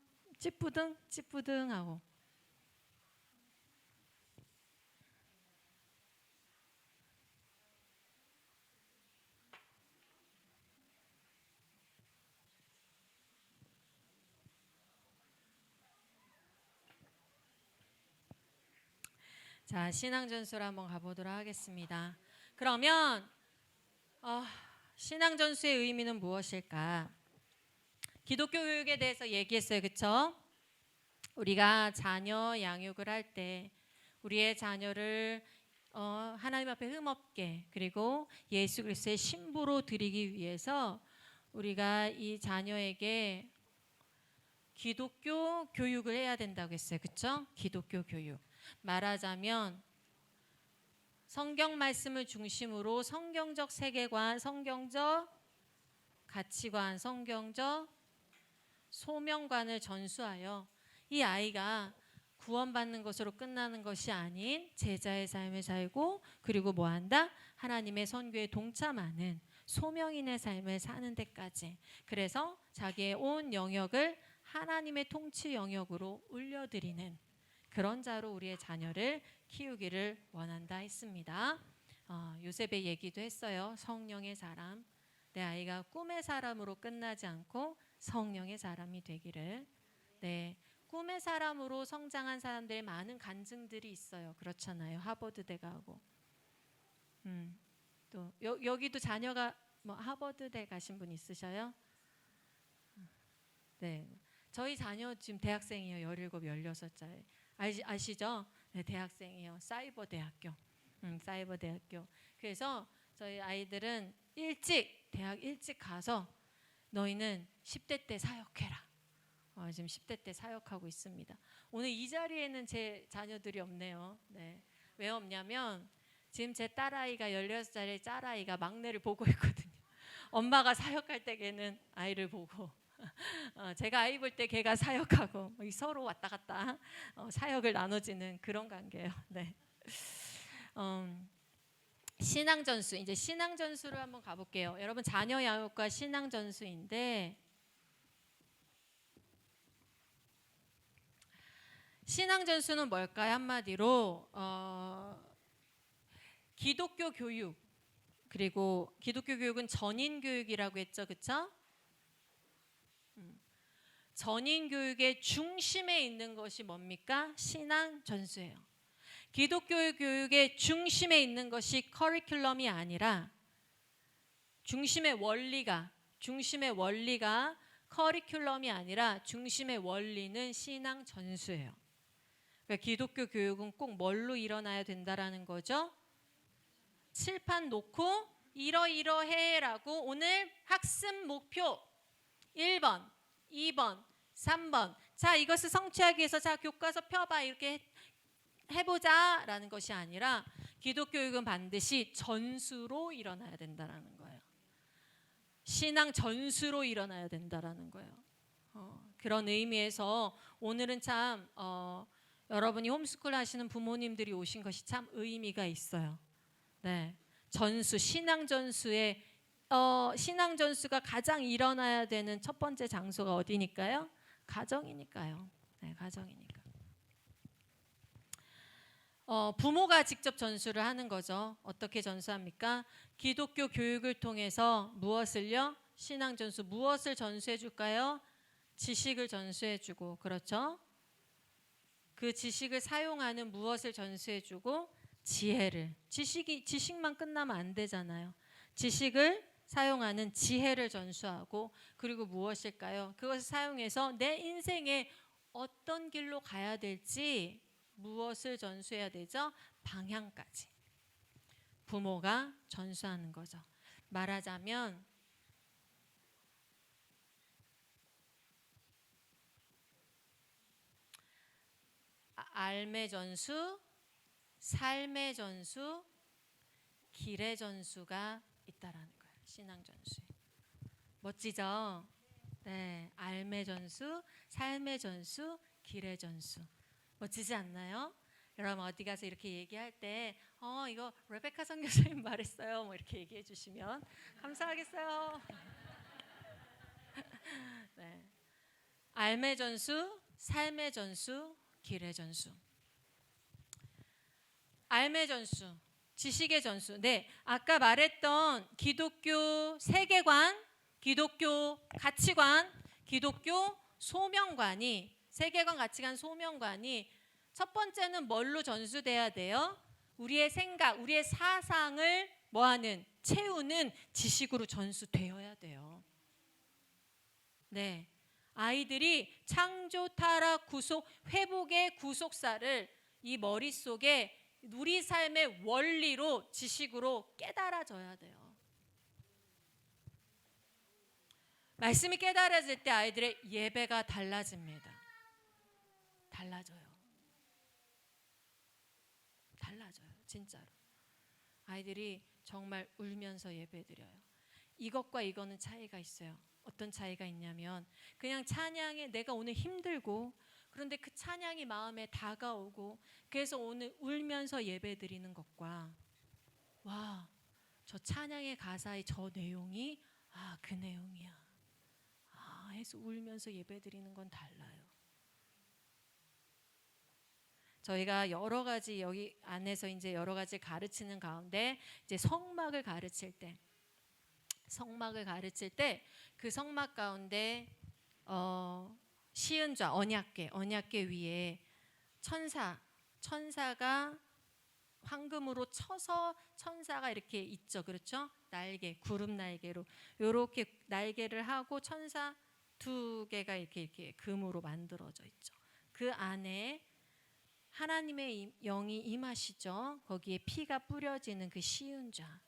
찌뿌둥하고. 자, 신앙전수를 한번 가보도록 하겠습니다. 그러면 신앙전수의 의미는 무엇일까? 기독교 교육에 대해서 얘기했어요. 그렇죠? 우리가 자녀 양육을 할 때 우리의 자녀를 하나님 앞에 흠없게 그리고 예수 그리스도의 신부로 드리기 위해서 우리가 이 자녀에게 기독교 교육을 해야 된다고 했어요. 그렇죠? 기독교 교육. 말하자면 성경 말씀을 중심으로 성경적 세계관, 성경적 가치관, 성경적 소명관을 전수하여 이 아이가 구원받는 것으로 끝나는 것이 아닌 제자의 삶을 살고 그리고 뭐한다? 하나님의 선교에 동참하는 소명인의 삶을 사는 데까지. 그래서 자기의 온 영역을 하나님의 통치 영역으로 올려드리는 그런 자로 우리의 자녀를 키우기를 원한다 했습니다. 요셉의 얘기도 했어요. 성령의 사람. 내 아이가 꿈의 사람으로 끝나지 않고 성령의 사람이 되기를. 네, 꿈의 사람으로 성장한 사람들의 많은 간증들이 있어요. 그렇잖아요. 하버드대 가고. 또 여기도 자녀가 뭐 하버드대 가신 분 있으셔요? 네, 저희 자녀 지금 대학생이에요. 17, 16살. 아시죠? 네, 대학생이에요. 사이버 대학교. 그래서 저희 아이들은 대학 일찍 가서 너희는 10대 때 사역해라. 지금 10대 때 사역하고 있습니다. 오늘 이 자리에는 제 자녀들이 없네요. 네. 왜 없냐면 지금 제 딸아이가 16살의 딸아이가 막내를 보고 있거든요. 엄마가 사역할 때 걔는 아이를 보고 제가 아이 볼 때 걔가 사역하고 서로 왔다 갔다 사역을 나눠지는 그런 관계예요. 네. 신앙전수, 이제 신앙전수를 한번 가볼게요. 여러분 자녀 양육과 신앙전수인데 신앙전수는 뭘까요? 한마디로 기독교 교육, 그리고 기독교 교육은 전인 교육이라고 했죠, 그렇죠? 전인 교육의 중심에 있는 것이 뭡니까? 신앙전수예요. 기독교 교육의 중심에 있는 것이 커리큘럼이 아니라 중심의 원리가 커리큘럼이 아니라 중심의 원리는 신앙전수예요. 그러니까 기독교 교육은 꼭 뭘로 일어나야 된다라는 거죠? 칠판 놓고 이러이러해라고 오늘 학습 목표 1번, 2번, 3번. 자, 이것을 성취하기 위해서 자, 교과서 펴봐 이렇게 해보자 라는 것이 아니라 기독교 교육은 반드시 전수로 일어나야 된다라는 거예요. 신앙 전수로 일어나야 된다라는 거예요. 그런 의미에서 오늘은 참 여러분이 홈스쿨 하시는 부모님들이 오신 것이 참 의미가 있어요. 네, 전수, 신앙 전수의 신앙 전수가 가장 일어나야 되는 첫 번째 장소가 어디니까요? 가정이니까요. 네, 가정이니까. 부모가 직접 전수를 하는 거죠. 어떻게 전수합니까? 기독교 교육을 통해서 무엇을요? 신앙 전수. 무엇을 전수해 줄까요? 지식을 전수해 주고, 그렇죠? 그 지식을 사용하는 무엇을 전수해 주고? 지혜를. 지식만 끝나면 안 되잖아요. 지식을 사용하는 지혜를 전수하고, 그리고 무엇일까요? 그것을 사용해서 내 인생에 어떤 길로 가야 될지 무엇을 전수해야 되죠? 방향까지 부모가 전수하는 거죠. 말하자면 알매 전수, 삶의 전수, 길의 전수가 있다라는 거예요. 신앙 전수에. 멋지죠? 네, 알매 전수, 삶의 전수, 길의 전수. 멋지지 않나요? 여러분 어디 가서 이렇게 얘기할 때 이거 레베카 선교사님 말했어요. 뭐 이렇게 얘기해 주시면 감사하겠어요. 네. 알매 전수, 삶의 전수, 길의 전수. 알매 전수, 지식의 전수. 네, 아까 말했던 기독교 세계관, 기독교 가치관, 기독교 소명관이 세계관, 가치관, 소명관이 첫 번째는 뭘로 전수돼야 돼요? 우리의 생각, 우리의 사상을 뭐하는? 채우는 지식으로 전수되어야 돼요. 네, 아이들이 창조, 타락, 구속, 회복의 구속사를 이 머릿속에 우리 삶의 원리로, 지식으로 깨달아져야 돼요. 말씀이 깨달아질 때 아이들의 예배가 달라집니다. 달라져요. 진짜로. 아이들이 정말 울면서 예배드려요. 이것과 이거는 차이가 있어요. 어떤 차이가 있냐면 그냥 찬양에 내가 오늘 힘들고 그런데 그 찬양이 마음에 다가오고 그래서 오늘 울면서 예배드리는 것과 와, 저 찬양의 가사의 저 내용이 그 내용이야 해서 울면서 예배드리는 건 달라요. 저희가 여러 가지 여기 안에서 이제 여러 가지 가르치는 가운데 이제 성막을 가르칠 때 그 성막 가운데 시은좌 언약궤 위에 천사가 황금으로 쳐서 천사가 이렇게 있죠, 그렇죠? 날개, 구름 날개로 이렇게 날개를 하고 천사 2개가 이렇게 금으로 만들어져 있죠. 그 안에 하나님의 영이 임하시죠. 거기에 피가 뿌려지는 그 시은좌.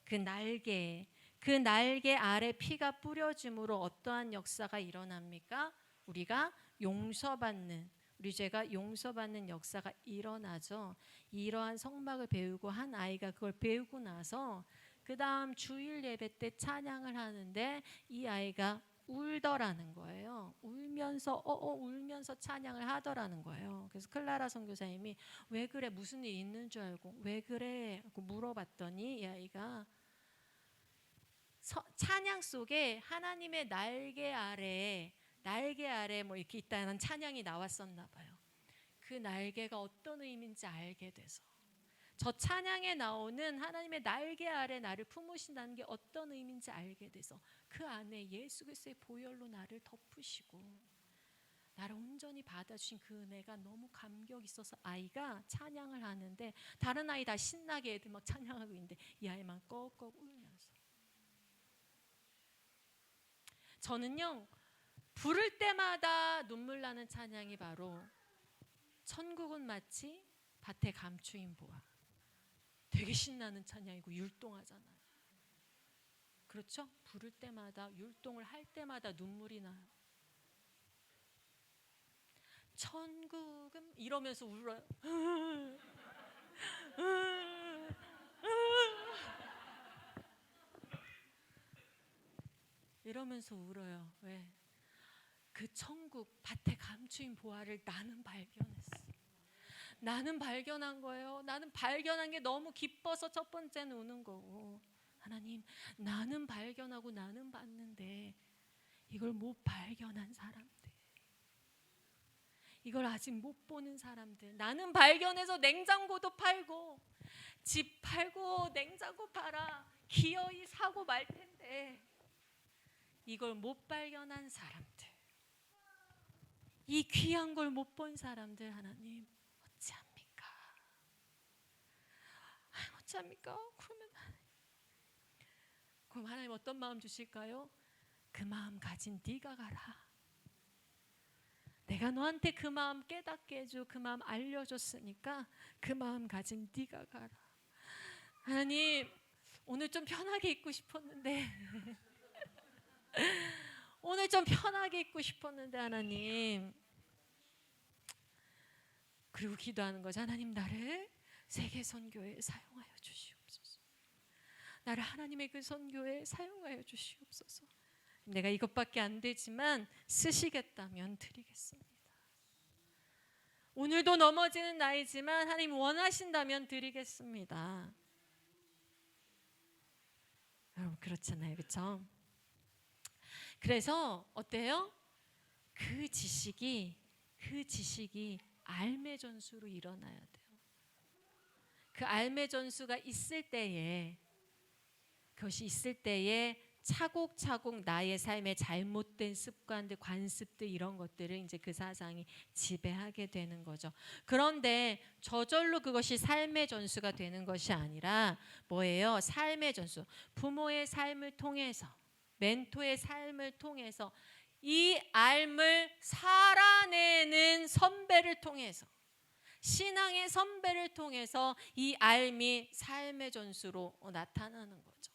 그 날개 아래 피가 뿌려짐으로 어떠한 역사가 일어납니까? 우리가 용서받는, 우리 죄가 용서받는 역사가 일어나죠. 이러한 성막을 배우고 한 아이가 그걸 배우고 나서 그 다음 주일 예배 때 찬양을 하는데 이 아이가 울더라는 거예요. 울면서 찬양을 하더라는 거예요. 그래서 클라라 선교사님이 왜 그래, 무슨 일 있는 줄 알고 왜 그래 하고 물어봤더니 이 아이가 찬양 속에 하나님의 날개 아래 뭐 이렇게 있다는 찬양이 나왔었나 봐요. 그 날개가 어떤 의미인지 알게 돼서, 저 찬양에 나오는 하나님의 날개 아래 나를 품으신다는 게 어떤 의미인지 알게 돼서 그 안에 예수 그리스도의 보혈로 나를 덮으시고 나를 온전히 받아주신 그 은혜가 너무 감격이 있어서 아이가 찬양을 하는데, 다른 아이 다 신나게 애들 막 찬양하고 있는데 이 아이만 꺽꺽 울면서. 저는요, 부를 때마다 눈물 나는 찬양이 바로 천국은 마치 밭에 감추인 보화. 되게 신나는 찬양이고 율동하잖아요. 그렇죠? 부를 때마다, 율동을 할 때마다 눈물이 나요. 천국은 이러면서 울어요. 이러면서 울어요. 왜? 그 천국 밭에 감추인 보화를 나는 발견했어. 나는 발견한 거예요. 나는 발견한 게 너무 기뻐서 첫 번째는 우는 거고, 하나님, 나는 발견하고 나는 봤는데 이걸 못 발견한 사람들, 이걸 아직 못 보는 사람들, 나는 발견해서 냉장고도 팔고 집 팔고 냉장고 팔아 기어이 사고 말 텐데 이걸 못 발견한 사람들, 이 귀한 걸 못 본 사람들, 하나님 어찌합니까? 어찌합니까? 그럼 하나님 어떤 마음 주실까요? 그 마음 가진 네가 가라. 내가 너한테 그 마음 깨닫게 해줘, 그 마음 알려줬으니까 그 마음 가진 네가 가라. 하나님, 오늘 좀 편하게 있고 싶었는데 오늘 좀 편하게 있고 싶었는데 하나님. 그리고 기도하는 거죠. 하나님, 나를 세계 선교에 사용하여 주시옵소서. 나를 하나님의 그 선교에 사용하여 주시옵소서. 내가 이것밖에 안 되지만 쓰시겠다면 드리겠습니다. 오늘도 넘어지는 나이지만 하나님 원하신다면 드리겠습니다. 여러분 그렇잖아요, 그렇죠? 그래서 어때요? 그 지식이 알매 전수로 일어나야 돼요. 그 알매 전수가 있을 때에, 그것이 있을 때에 차곡차곡 나의 삶의 잘못된 습관들, 관습들, 이런 것들을 이제 그 사상이 지배하게 되는 거죠. 그런데 저절로 그것이 삶의 전수가 되는 것이 아니라 뭐예요? 삶의 전수. 부모의 삶을 통해서, 멘토의 삶을 통해서, 이 삶을 살아내는 선배를 통해서, 신앙의 선배를 통해서 이 삶이 삶의 전수로 나타나는 거죠.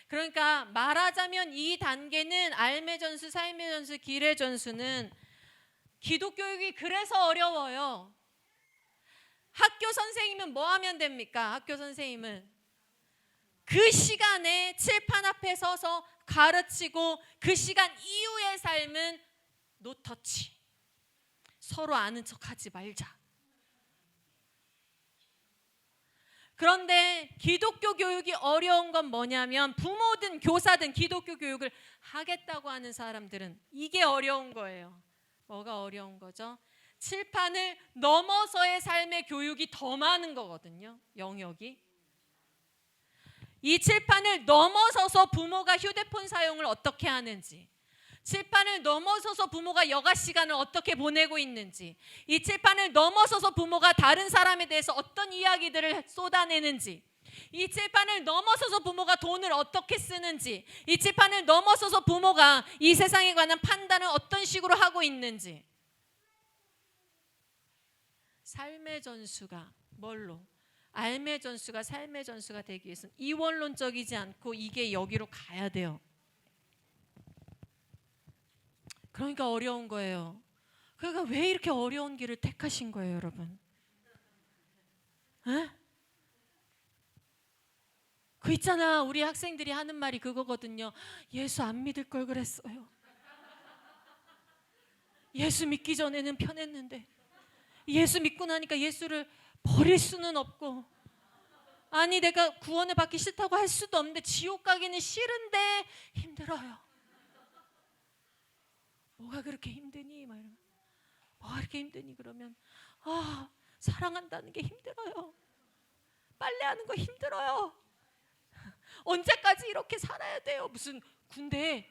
그러니까 말하자면 이 단계는 삶의 전수, 삶의 전수, 길의 전수는 기독교육이 그래서 어려워요. 학교 선생님은 뭐 하면 됩니까? 학교 선생님은 그 시간에 칠판 앞에 서서 가르치고 그 시간 이후의 삶은 노터치. 서로 아는 척하지 말자. 그런데 기독교 교육이 어려운 건 뭐냐면, 부모든 교사든 기독교 교육을 하겠다고 하는 사람들은 이게 어려운 거예요. 뭐가 어려운 거죠? 칠판을 넘어서의 삶의 교육이 더 많은 거거든요. 영역이. 이 칠판을 넘어서서 부모가 휴대폰 사용을 어떻게 하는지, 칠판을 넘어서서 부모가 여가 시간을 어떻게 보내고 있는지, 이 칠판을 넘어서서 부모가 다른 사람에 대해서 어떤 이야기들을 쏟아내는지, 이 칠판을 넘어서서 부모가 돈을 어떻게 쓰는지, 이 칠판을 넘어서서 부모가 이 세상에 관한 판단을 어떤 식으로 하고 있는지. 삶의 전수가 뭘로? 알매 전수가 삶의 전수가 되기 위해서는 이원론적이지 않고 이게 여기로 가야 돼요. 그러니까 어려운 거예요. 그러니까 왜 이렇게 어려운 길을 택하신 거예요, 여러분? 에? 그 있잖아, 우리 학생들이 하는 말이 그거거든요. 예수 안 믿을 걸 그랬어요. 예수 믿기 전에는 편했는데 예수 믿고 나니까 예수를 버릴 수는 없고, 아니 내가 구원을 받기 싫다고 할 수도 없는데 지옥 가기는 싫은데 힘들어요. 뭐가 그렇게 힘드니? 막 이러면 뭐가 그렇게 힘드니? 그러면 사랑한다는 게 힘들어요. 빨래하는 거 힘들어요. 언제까지 이렇게 살아야 돼요? 무슨 군대,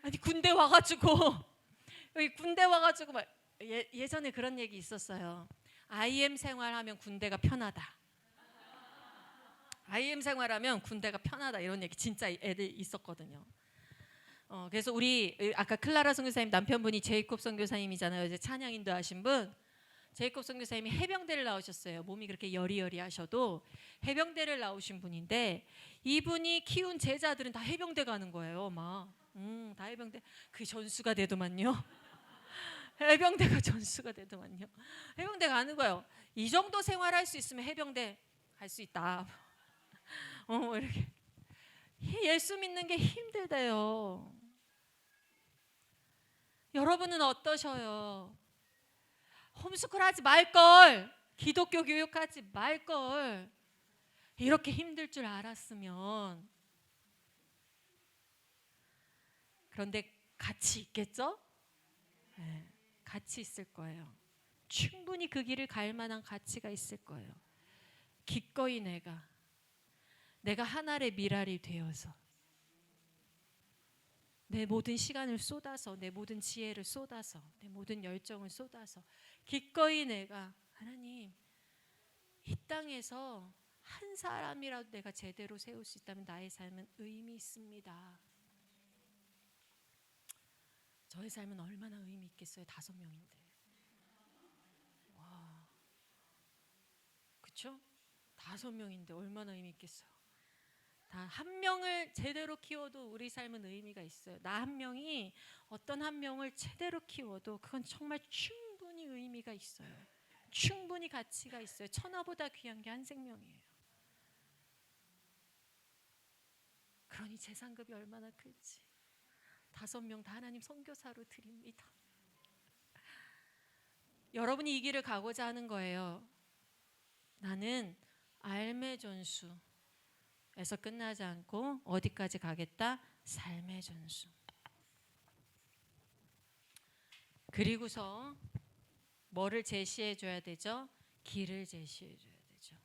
아니 군대 와가지고 여기 군대 와가지고 막 예전에 그런 얘기 있었어요. IM 생활하면 군대가 편하다. IM 생활하면 군대가 편하다, 이런 얘기 진짜 애들 있었거든요. 그래서 우리 아까 클라라 선교사님 남편분이 제이콥 선교사님이잖아요. 이제 찬양 인도하신 분. 제이콥 선교사님이 해병대를 나오셨어요. 몸이 그렇게 여리여리하셔도 해병대를 나오신 분인데, 이분이 키운 제자들은 다 해병대 가는 거예요. 다 해병대. 그 전수가 되더만요. 해병대가 전수가 되더만요. 해병대 가는 거예요. 이 정도 생활할 수 있으면 해병대 갈 수 있다. 이렇게 예수 믿는 게 힘들대요. 여러분은 어떠셔요? 홈스쿨 하지 말걸, 기독교 교육하지 말걸, 이렇게 힘들 줄 알았으면. 그런데 가치 있겠죠? 네, 가치 있을 거예요. 충분히 그 길을 갈 만한 가치가 있을 거예요. 기꺼이 내가 하늘의 미랄이 되어서 내 모든 시간을 쏟아서, 내 모든 지혜를 쏟아서, 내 모든 열정을 쏟아서 기꺼이 내가, 하나님 이 땅에서 한 사람이라도 내가 제대로 세울 수 있다면 나의 삶은 의미 있습니다. 저의 삶은 얼마나 의미 있겠어요? 5명인데. 와, 그쵸? 5명인데 얼마나 의미 있겠어요? 다 한 명을 제대로 키워도 우리 삶은 의미가 있어요. 나 한 명이 어떤 한 명을 제대로 키워도 그건 정말 충분히 의미가 있어요. 충분히 가치가 있어요. 천하보다 귀한 게 한 생명이에요. 그러니 재산급이 얼마나 클지. 5명 다 하나님 선교사로 드립니다. 여러분이 이 길을 가고자 하는 거예요. 나는 알매 전수 에서 끝나지 않고 어디까지 가겠다? 삶의 전수. 그리고서 뭐를 제시해 줘야 되죠? 길을 제시해 줘야 되죠.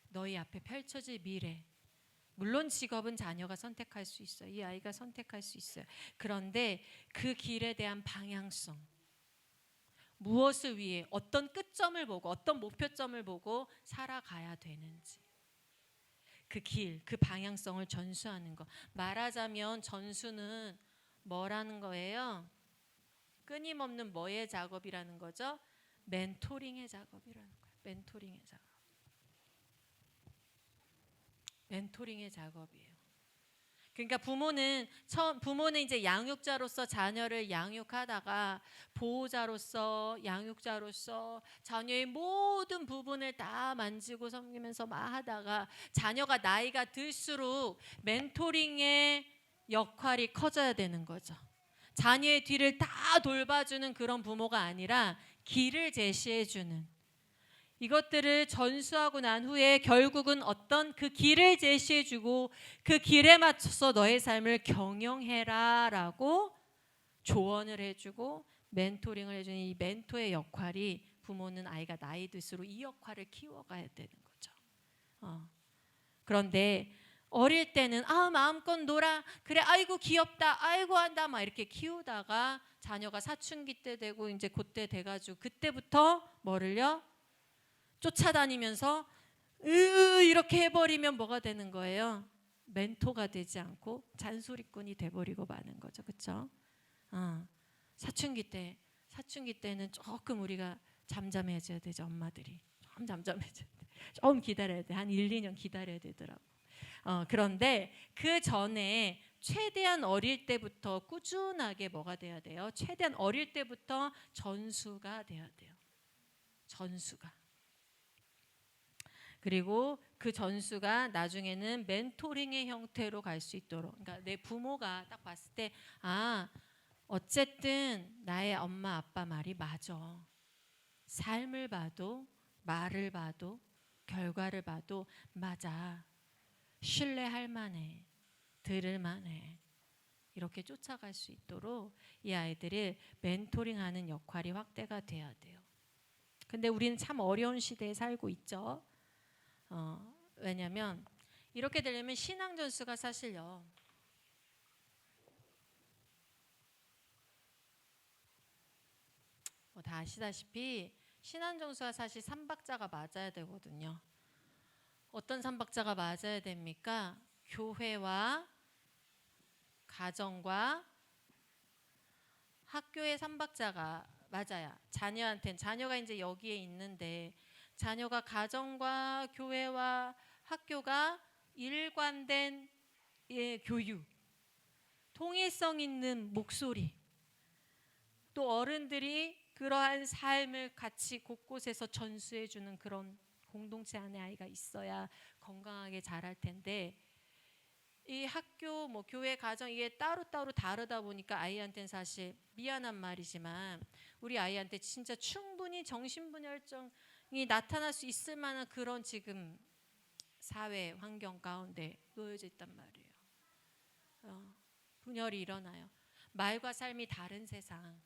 너희 앞에 펼쳐질 미래. 물론 직업은 자녀가 선택할 수 있어요. 이 아이가 선택할 수 있어요. 그런데 그 길에 대한 방향성, 무엇을 위해, 어떤 끝점을 보고, 어떤 목표점을 보고 살아가야 되는지, 그 길, 그 방향성을 전수하는 거. 말하자면 전수는 뭐라는 거예요? 끊임없는 뭐의 작업이라는 거죠? 멘토링의 작업이라는 거예요. 멘토링의 작업. 멘토링의 작업이에요. 그러니까 부모는 이제 양육자로서 자녀를 양육하다가 보호자로서, 양육자로서 자녀의 모든 부분을 다 만지고 섬기면서 하다가 자녀가 나이가 들수록 멘토링의 역할이 커져야 되는 거죠. 자녀의 뒤를 다 돌봐주는 그런 부모가 아니라 길을 제시해주는, 이것들을 전수하고 난 후에 결국은 어떤 그 길을 제시해주고 그 길에 맞춰서 너의 삶을 경영해라 라고 조언을 해주고 멘토링을 해주는 이 멘토의 역할이, 부모는 아이가 나이 들수록 이 역할을 키워가야 되는 거죠. 그런데 어릴 때는 마음껏 놀아, 그래 아이고 귀엽다, 아이고 한다 막 이렇게 키우다가 자녀가 사춘기 때 되고 이제 그때 돼가지고 그때부터 뭐를요? 쫓아다니면서 이렇게 해버리면 뭐가 되는 거예요? 멘토가 되지 않고 잔소리꾼이 돼버리고 마는 거죠. 그렇죠? 사춘기 때는 조금 우리가 잠잠해져야 되죠. 엄마들이 좀 기다려야 돼. 한 1, 2년 기다려야 되더라고. 그런데 그 전에 최대한 어릴 때부터 꾸준하게 뭐가 돼야 돼요? 최대한 어릴 때부터 전수가 돼야 돼요. 전수가. 그리고 그 전수가 나중에는 멘토링의 형태로 갈 수 있도록. 그러니까 내 부모가 딱 봤을 때 어쨌든 나의 엄마 아빠 말이 맞아. 삶을 봐도 말을 봐도 결과를 봐도 맞아. 신뢰할 만해. 들을 만해. 이렇게 쫓아갈 수 있도록 이 아이들을 멘토링하는 역할이 확대가 돼야 돼요. 근데 우리는 참 어려운 시대에 살고 있죠. 왜냐하면 이렇게 되려면 신앙 전수가 사실요. 다 아시다시피 신앙 전수가 사실 3박자가 맞아야 되거든요. 어떤 3박자가 맞아야 됩니까? 교회와 가정과 학교의 3박자가 맞아야 자녀가 이제 여기에 있는데 자녀가 가정과 교회와 학교가 일관된 교육, 통일성 있는 목소리, 또 어른들이 그러한 삶을 같이 곳곳에서 전수해 주는 그런 공동체 안에 아이가 있어야 건강하게 자랄 텐데 이 학교, 교회, 가정 이게 따로따로 다르다 보니까 아이한테는 사실 미안한 말이지만 우리 아이한테 진짜 충분히 정신분열증이 나타날 수 있을 만한 그런 지금 사회 환경 가운데 놓여져 있단 말이에요. 분열이 일어나요. 말과 삶이 다른 세상.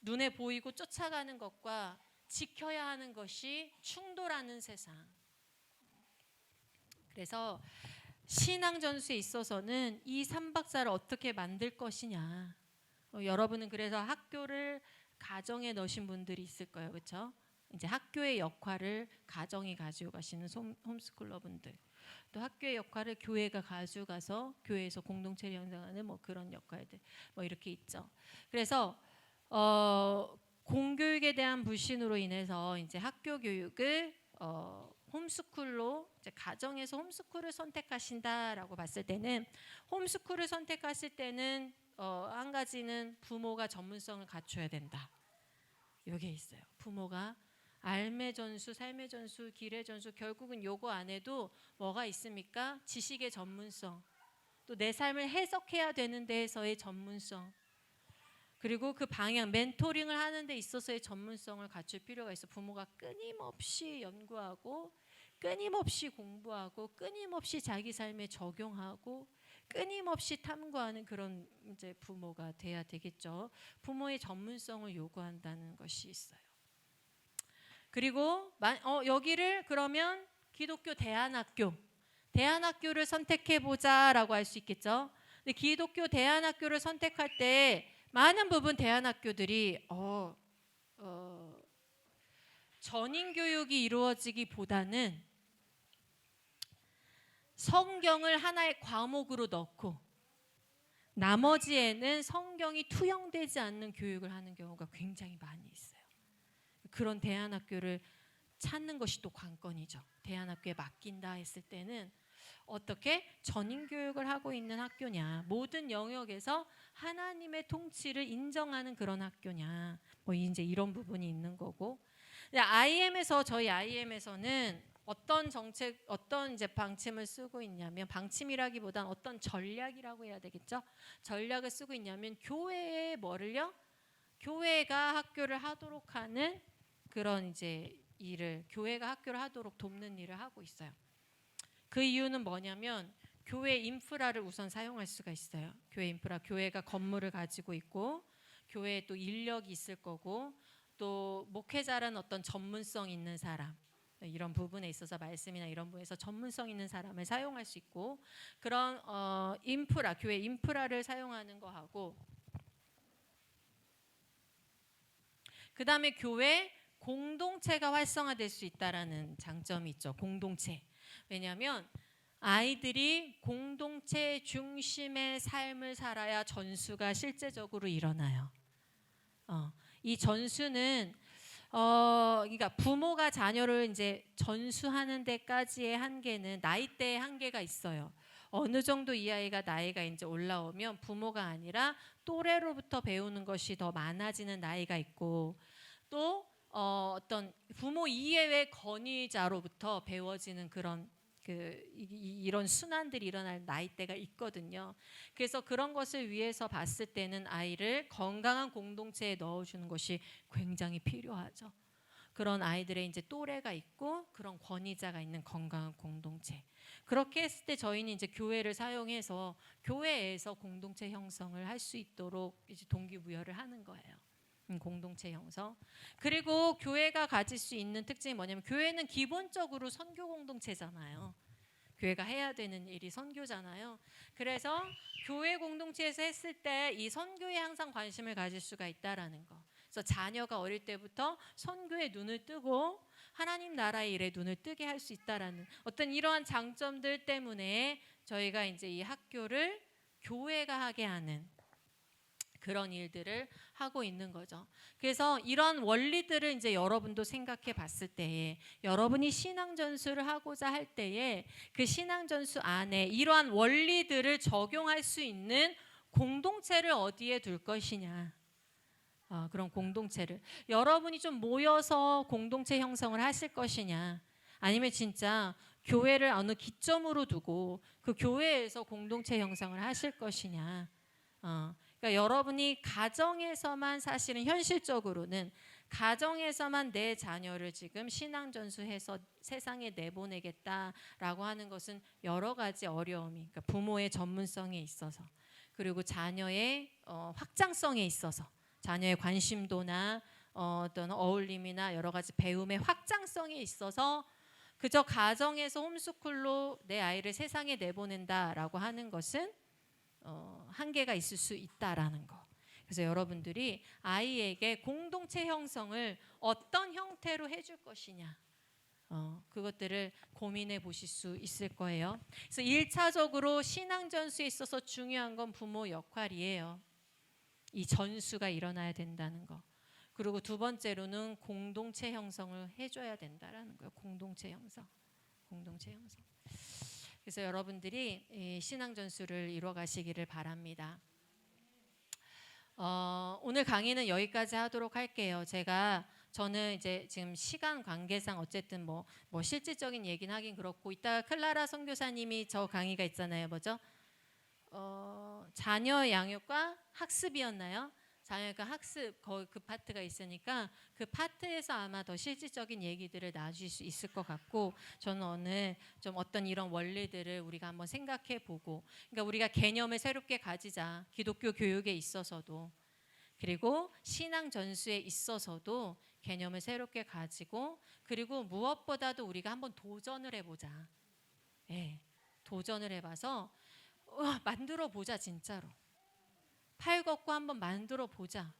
눈에 보이고 쫓아가는 것과 지켜야 하는 것이 충돌하는 세상. 그래서 신앙 전수에 있어서는 이 3박자를 어떻게 만들 것이냐. 여러분은 그래서 학교를 가정에 넣으신 분들이 있을 거예요. 그렇죠? 이제 학교의 역할을 가정이 가지고 가시는 홈스쿨러 분들. 또 학교의 역할을 교회가 가져가서 교회에서 공동체를 형성하는 그런 역할들. 이렇게 있죠. 그래서 공교육에 대한 불신으로 인해서 이제 학교 교육을 홈스쿨로 이제 가정에서 홈스쿨을 선택하신다라고 봤을 때는 홈스쿨을 선택하실 때는 한 가지는 부모가 전문성을 갖춰야 된다. 이게 있어요. 부모가 삶의 전수, 길의 전수 결국은 요거 안에도 뭐가 있습니까? 지식의 전문성, 또 내 삶을 해석해야 되는 데에서의 전문성, 그리고 그 방향, 멘토링을 하는 데 있어서의 전문성을 갖출 필요가 있어. 부모가 끊임없이 연구하고 끊임없이 공부하고 끊임없이 자기 삶에 적용하고 끊임없이 탐구하는 그런 이제 부모가 돼야 되겠죠. 부모의 전문성을 요구한다는 것이 있어요. 그리고 여기를 그러면 기독교 대안학교를 선택해 보자라고 할 수 있겠죠. 근데 기독교 대안학교를 선택할 때 많은 부분 대안학교들이 전인 교육이 이루어지기보다는 성경을 하나의 과목으로 넣고 나머지에는 성경이 투영되지 않는 교육을 하는 경우가 굉장히 많이 있어요. 그런 대안학교를 찾는 것이 또 관건이죠. 대안학교에 맡긴다 했을 때는 어떻게 전인교육을 하고 있는 학교냐, 모든 영역에서 하나님의 통치를 인정하는 그런 학교냐, 이제 이런 부분이 있는 거고, 저희 IM에서는 어떤 이제 방침을 쓰고 있냐면, 방침이라기보단 어떤 전략이라고 해야 되겠죠? 전략을 쓰고 있냐면 교회에 교회가 학교를 하도록 하는 그런 이제 일을, 교회가 학교를 하도록 돕는 일을 하고 있어요. 그 이유는 뭐냐면 교회 인프라를 우선 사용할 수가 있어요. 교회 인프라, 교회가 건물을 가지고 있고 교회에 또 인력이 있을 거고 또 목회자라는 어떤 전문성 있는 사람, 이런 부분에 있어서 말씀이나 이런 부분에서 전문성 있는 사람을 사용할 수 있고 그런 인프라, 교회 인프라를 사용하는 거하고 그 다음에 교회 공동체가 활성화될 수 있다라는 장점이 있죠. 공동체. 왜냐하면 아이들이 공동체 중심의 삶을 살아야 전수가 실제적으로 일어나요. 이 전수는 그러니까 부모가 자녀를 이제 전수하는 데까지의 한계는 나이대의 한계가 있어요. 어느 정도 이 아이가 나이가 이제 올라오면 부모가 아니라 또래로부터 배우는 것이 더 많아지는 나이가 있고, 또 어떤 부모 이외의 권위자로부터 배워지는 그런 이런 순환들이 일어날 나이대가 있거든요. 그래서 그런 것을 위해서 봤을 때는 아이를 건강한 공동체에 넣어주는 것이 굉장히 필요하죠. 그런 아이들의 이제 또래가 있고 그런 권위자가 있는 건강한 공동체. 그렇게 했을 때 저희는 이제 교회를 사용해서 교회에서 공동체 형성을 할 수 있도록 이제 동기부여를 하는 거예요. 공동체 형성. 그리고 교회가 가질 수 있는 특징이 뭐냐면, 교회는 기본적으로 선교 공동체잖아요. 교회가 해야 되는 일이 선교잖아요. 그래서 교회 공동체에서 했을 때 이 선교에 항상 관심을 가질 수가 있다라는 거. 그래서 자녀가 어릴 때부터 선교에 눈을 뜨고 하나님 나라의 일에 눈을 뜨게 할 수 있다라는 어떤 이러한 장점들 때문에 저희가 이제 이 학교를 교회가 하게 하는 그런 일들을 하고 있는 거죠. 그래서 이런 원리들을 이제 여러분도 생각해 봤을 때에, 여러분이 신앙 전수를 하고자 할 때에 그 신앙 전수 안에 이러한 원리들을 적용할 수 있는 공동체를 어디에 둘 것이냐. 그런 공동체를 여러분이 좀 모여서 공동체 형성을 하실 것이냐, 아니면 진짜 교회를 어느 기점으로 두고 그 교회에서 공동체 형성을 하실 것이냐. 그러니까 여러분이 가정에서만, 사실은 현실적으로는 가정에서만 내 자녀를 지금 신앙 전수해서 세상에 내보내겠다라고 하는 것은 여러 가지 어려움이, 그러니까 부모의 전문성에 있어서, 그리고 자녀의 확장성에 있어서, 자녀의 관심도나 어떤 어울림이나 여러 가지 배움의 확장성에 있어서 그저 가정에서 홈스쿨로 내 아이를 세상에 내보낸다라고 하는 것은 한계가 있을 수 있다라는 거. 그래서 여러분들이 아이에게 공동체 형성을 어떤 형태로 해줄 것이냐, 그것들을 고민해 보실 수 있을 거예요. 그래서 1차적으로 신앙 전수에 있어서 중요한 건 부모 역할이에요. 이 전수가 일어나야 된다는 거. 그리고 두 번째로는 공동체 형성을 해줘야 된다라는 거예요. 공동체 형성. 그래서 여러분들이 이 신앙 전수를 이루어 가시기를 바랍니다. 오늘 강의는 여기까지 하도록 할게요. 저는 이제 지금 시간 관계상 어쨌든 뭐 실질적인 얘기는 하긴 그렇고, 이따가 클라라 선교사님이 저 강의가 있잖아요. 뭐죠? 자녀 양육과 학습이었나요? 자녀가 학습, 그 파트가 있으니까 그 파트에서 아마 더 실질적인 얘기들을 나눠줄 수 있을 것 같고, 저는 오늘 좀 어떤 이런 원리들을 우리가 한번 생각해 보고, 그러니까 우리가 개념을 새롭게 가지자. 기독교 교육에 있어서도, 그리고 신앙 전수에 있어서도 개념을 새롭게 가지고, 그리고 무엇보다도 우리가 한번 도전을 해보자. 예, 도전을 해봐서 만들어 보자. 진짜로 팔 걷고 한번 만들어 보자.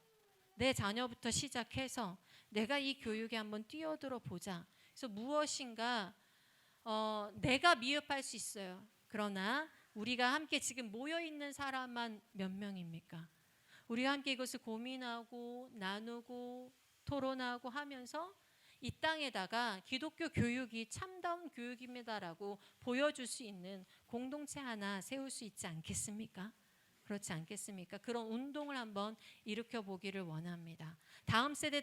내 자녀부터 시작해서 내가 이 교육에 한번 뛰어들어 보자. 그래서 무엇인가 내가 미흡할 수 있어요. 그러나 우리가 함께 지금 모여 있는 사람만 몇 명입니까? 우리가 함께 이것을 고민하고 나누고 토론하고 하면서 이 땅에다가 기독교 교육이 참다운 교육입니다라고 보여줄 수 있는 공동체 하나 세울 수 있지 않겠습니까? 그렇지 않겠습니까? 그런 운동을 한번 일으켜 보기를 원합니다. 다음 세대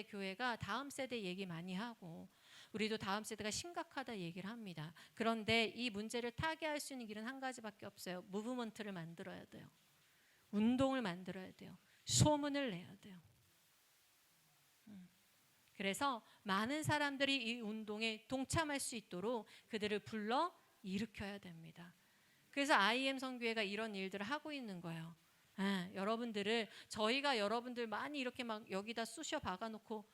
교회가 다음 세대 얘기 많이 하고, 우리도 다음 세대가 심각하다 얘기를 합니다. 그런데 이 문제를 타개할 수 있는 길은 한 가지밖에 없어요. 무브먼트를 만들어야 돼요. 운동을 만들어야 돼요. 소문을 내야 돼요. 그래서 많은 사람들이 이 운동에 동참할 수 있도록 그들을 불러 일으켜야 됩니다. 그래서 IM 선교회가 이런 일들을 하고 있는 거예요. 여러분들을, 저희가 여러분들 많이 이렇게 막 여기다 쑤셔 박아놓고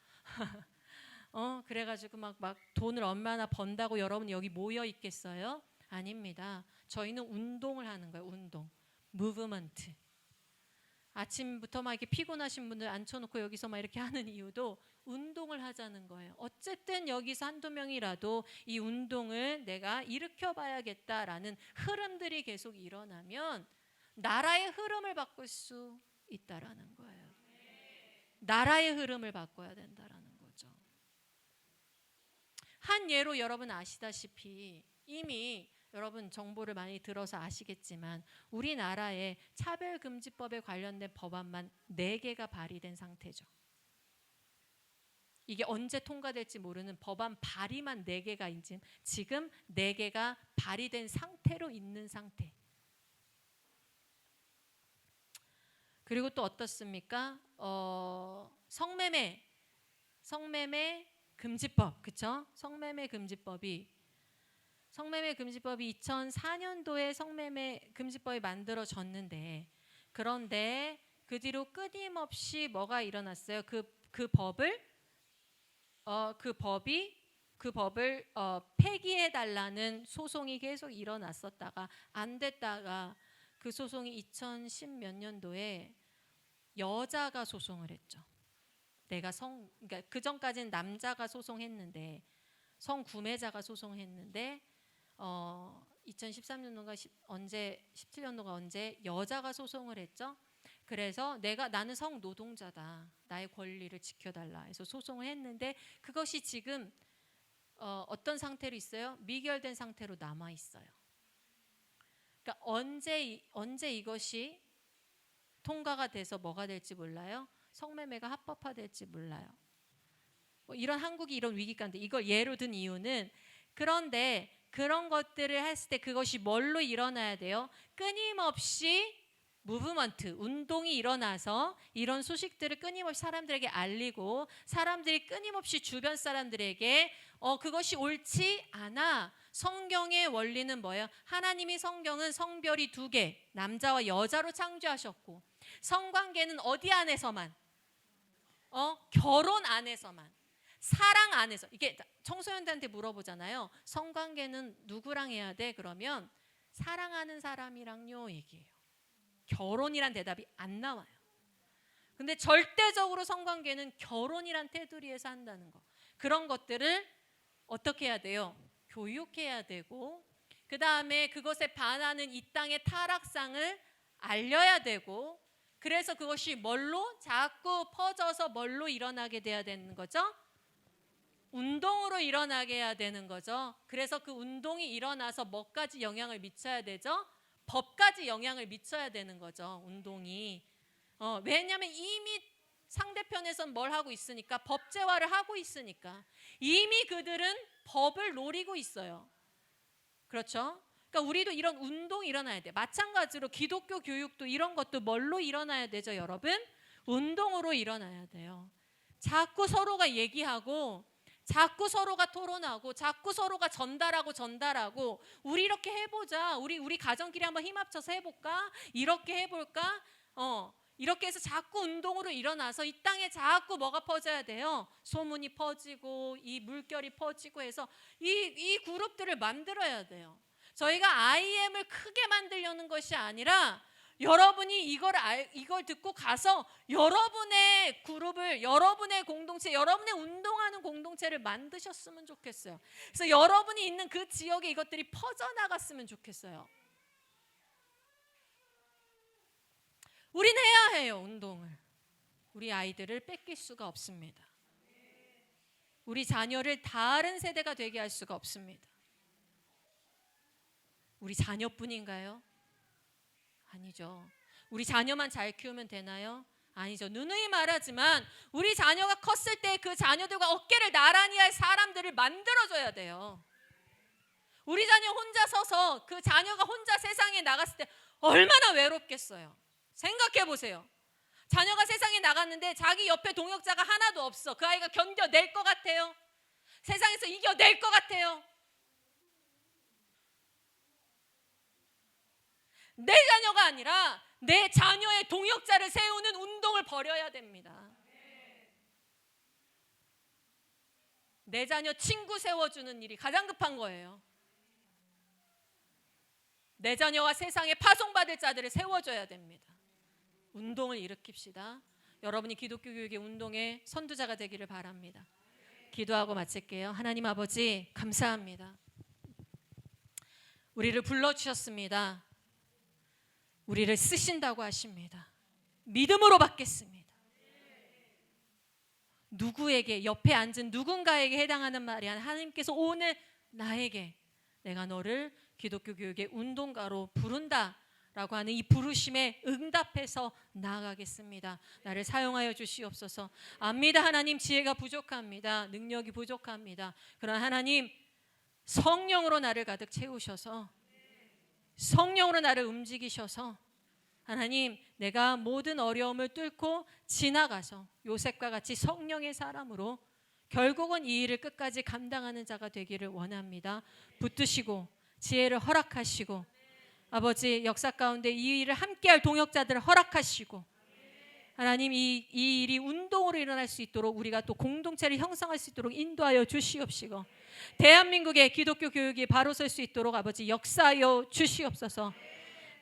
그래가지고 막 돈을 얼마나 번다고 여러분 여기 모여 있겠어요? 아닙니다. 저희는 운동을 하는 거예요. 운동, 무브먼트. 아침부터 막 이렇게 피곤하신 분들 앉혀놓고 여기서 막 이렇게 하는 이유도 운동을 하자는 거예요. 어쨌든 여기서 한두 명이라도 이 운동을 내가 일으켜봐야겠다라는 흐름들이 계속 일어나면 나라의 흐름을 바꿀 수 있다라는 거예요. 나라의 흐름을 바꿔야 된다라는 거죠. 한 예로 여러분 아시다시피 이미 여러분 정보를 많이 들어서 아시겠지만 우리나라에 차별금지법에 관련된 법안만 4개가 발의된 상태죠. 이게 언제 통과될지 모르는 법안 발의만 4개가 지금 4개가 발의된 상태로 있는 상태. 그리고 또 어떻습니까? 성매매 금지법, 그렇죠? 성매매 금지법이 2004년도에 성매매 금지법이 만들어졌는데, 그런데 그 뒤로 끊임없이 뭐가 일어났어요? 그 법을 폐기해 달라는 소송이 계속 일어났었다가 안 됐다가 그 소송이 2010 몇 년도에 여자가 소송을 했죠. 그러니까 그 전까지는 남자가 소송했는데, 성구매자가 소송했는데 2013년도가 17년도가 언제 여자가 소송을 했죠. 그래서 나는 성노동자다, 나의 권리를 지켜달라 해서 소송을 했는데, 그것이 지금 어떤 상태로 있어요? 미결된 상태로 남아 있어요. 그러니까 언제 이것이 통과가 돼서 뭐가 될지 몰라요. 성매매가 합법화될지 몰라요. 이런 한국이 이런 위기 가운데 이걸 예로 든 이유는, 그런데 그런 것들을 했을 때 그것이 뭘로 일어나야 돼요? 끊임없이 무브먼트, 운동이 일어나서 이런 소식들을 끊임없이 사람들에게 알리고, 사람들이 끊임없이 주변 사람들에게 그것이 옳지 않아. 성경의 원리는 뭐예요? 하나님이 성경은 성별이 2개, 남자와 여자로 창조하셨고, 성관계는 어디 안에서만? 결혼 안에서만, 사랑 안에서. 이게 청소년들한테 물어보잖아요. 성관계는 누구랑 해야 돼? 그러면 사랑하는 사람이랑요 얘기해요. 결혼이란 대답이 안 나와요. 근데 절대적으로 성관계는 결혼이란 테두리에서 한다는 거. 그런 것들을 어떻게 해야 돼요? 교육해야 되고, 그 다음에 그것에 반하는 이 땅의 타락상을 알려야 되고, 그래서 그것이 뭘로? 자꾸 퍼져서 뭘로 일어나게 돼야 되는 거죠? 운동으로 일어나게 해야 되는 거죠. 그래서 그 운동이 일어나서 뭐까지 영향을 미쳐야 되죠? 법까지 영향을 미쳐야 되는 거죠. 운동이. 왜냐하면 이미 상대편에선 뭘 하고 있으니까, 법제화를 하고 있으니까. 이미 그들은 법을 노리고 있어요. 그렇죠? 그러니까 우리도 이런 운동이 일어나야 돼. 마찬가지로 기독교 교육도 이런 것도 뭘로 일어나야 되죠, 여러분? 운동으로 일어나야 돼요. 자꾸 서로가 얘기하고, 자꾸 서로가 토론하고, 자꾸 서로가 전달하고, 우리 이렇게 해보자, 우리 가정끼리 한번 힘 합쳐서 해볼까? 이렇게 해볼까? 이렇게 해서 자꾸 운동으로 일어나서 이 땅에 자꾸 뭐가 퍼져야 돼요? 소문이 퍼지고, 이 물결이 퍼지고 해서 이 그룹들을 만들어야 돼요. 저희가 IM을 크게 만들려는 것이 아니라, 여러분이 이걸 듣고 가서 여러분의 그룹을, 여러분의 공동체, 여러분의 운동하는 공동체를 만드셨으면 좋겠어요. 그래서 여러분이 있는 그 지역에 이것들이 퍼져나갔으면 좋겠어요. 우린 해야 해요, 운동을. 우리 아이들을 뺏길 수가 없습니다. 우리 자녀를 다른 세대가 되게 할 수가 없습니다. 우리 자녀뿐인가요? 아니죠. 우리 자녀만 잘 키우면 되나요? 아니죠. 누누이 말하지만 우리 자녀가 컸을 때 그 자녀들과 어깨를 나란히 할 사람들을 만들어줘야 돼요. 우리 자녀 혼자 서서 그 자녀가 혼자 세상에 나갔을 때 얼마나 외롭겠어요. 생각해 보세요. 자녀가 세상에 나갔는데 자기 옆에 동역자가 하나도 없어. 그 아이가 견뎌낼 것 같아요? 세상에서 이겨낼 것 같아요? 내 자녀가 아니라 내 자녀의 동역자를 세우는 운동을 벌여야 됩니다. 내 자녀 친구 세워주는 일이 가장 급한 거예요. 내 자녀와 세상에 파송받을 자들을 세워줘야 됩니다. 운동을 일으킵시다. 여러분이 기독교 교육의 운동의 선두자가 되기를 바랍니다. 기도하고 마칠게요. 하나님 아버지, 감사합니다. 우리를 불러주셨습니다. 우리를 쓰신다고 하십니다. 믿음으로 받겠습니다. 누구에게, 옆에 앉은 누군가에게 해당하는 말이 아니라 하나님께서 오늘 나에게, 내가 너를 기독교 교육의 운동가로 부른다 라고 하는 이 부르심에 응답해서 나아가겠습니다. 나를 사용하여 주시옵소서. 압니다. 하나님, 지혜가 부족합니다. 능력이 부족합니다. 그러나 하나님, 성령으로 나를 가득 채우셔서, 성령으로 나를 움직이셔서, 하나님, 내가 모든 어려움을 뚫고 지나가서 요셉과 같이 성령의 사람으로 결국은 이 일을 끝까지 감당하는 자가 되기를 원합니다. 붙드시고 지혜를 허락하시고, 아버지, 역사 가운데 이 일을 함께할 동역자들을 허락하시고, 하나님, 이 일이 운동으로 일어날 수 있도록, 우리가 또 공동체를 형성할 수 있도록 인도하여 주시옵시고, 대한민국의 기독교 교육이 바로 설 수 있도록 아버지 역사하여 주시옵소서.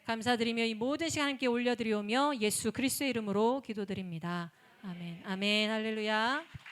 감사드리며 이 모든 시간 함께 올려드리오며 예수 그리스도의 이름으로 기도드립니다. 아멘. 아멘. 할렐루야.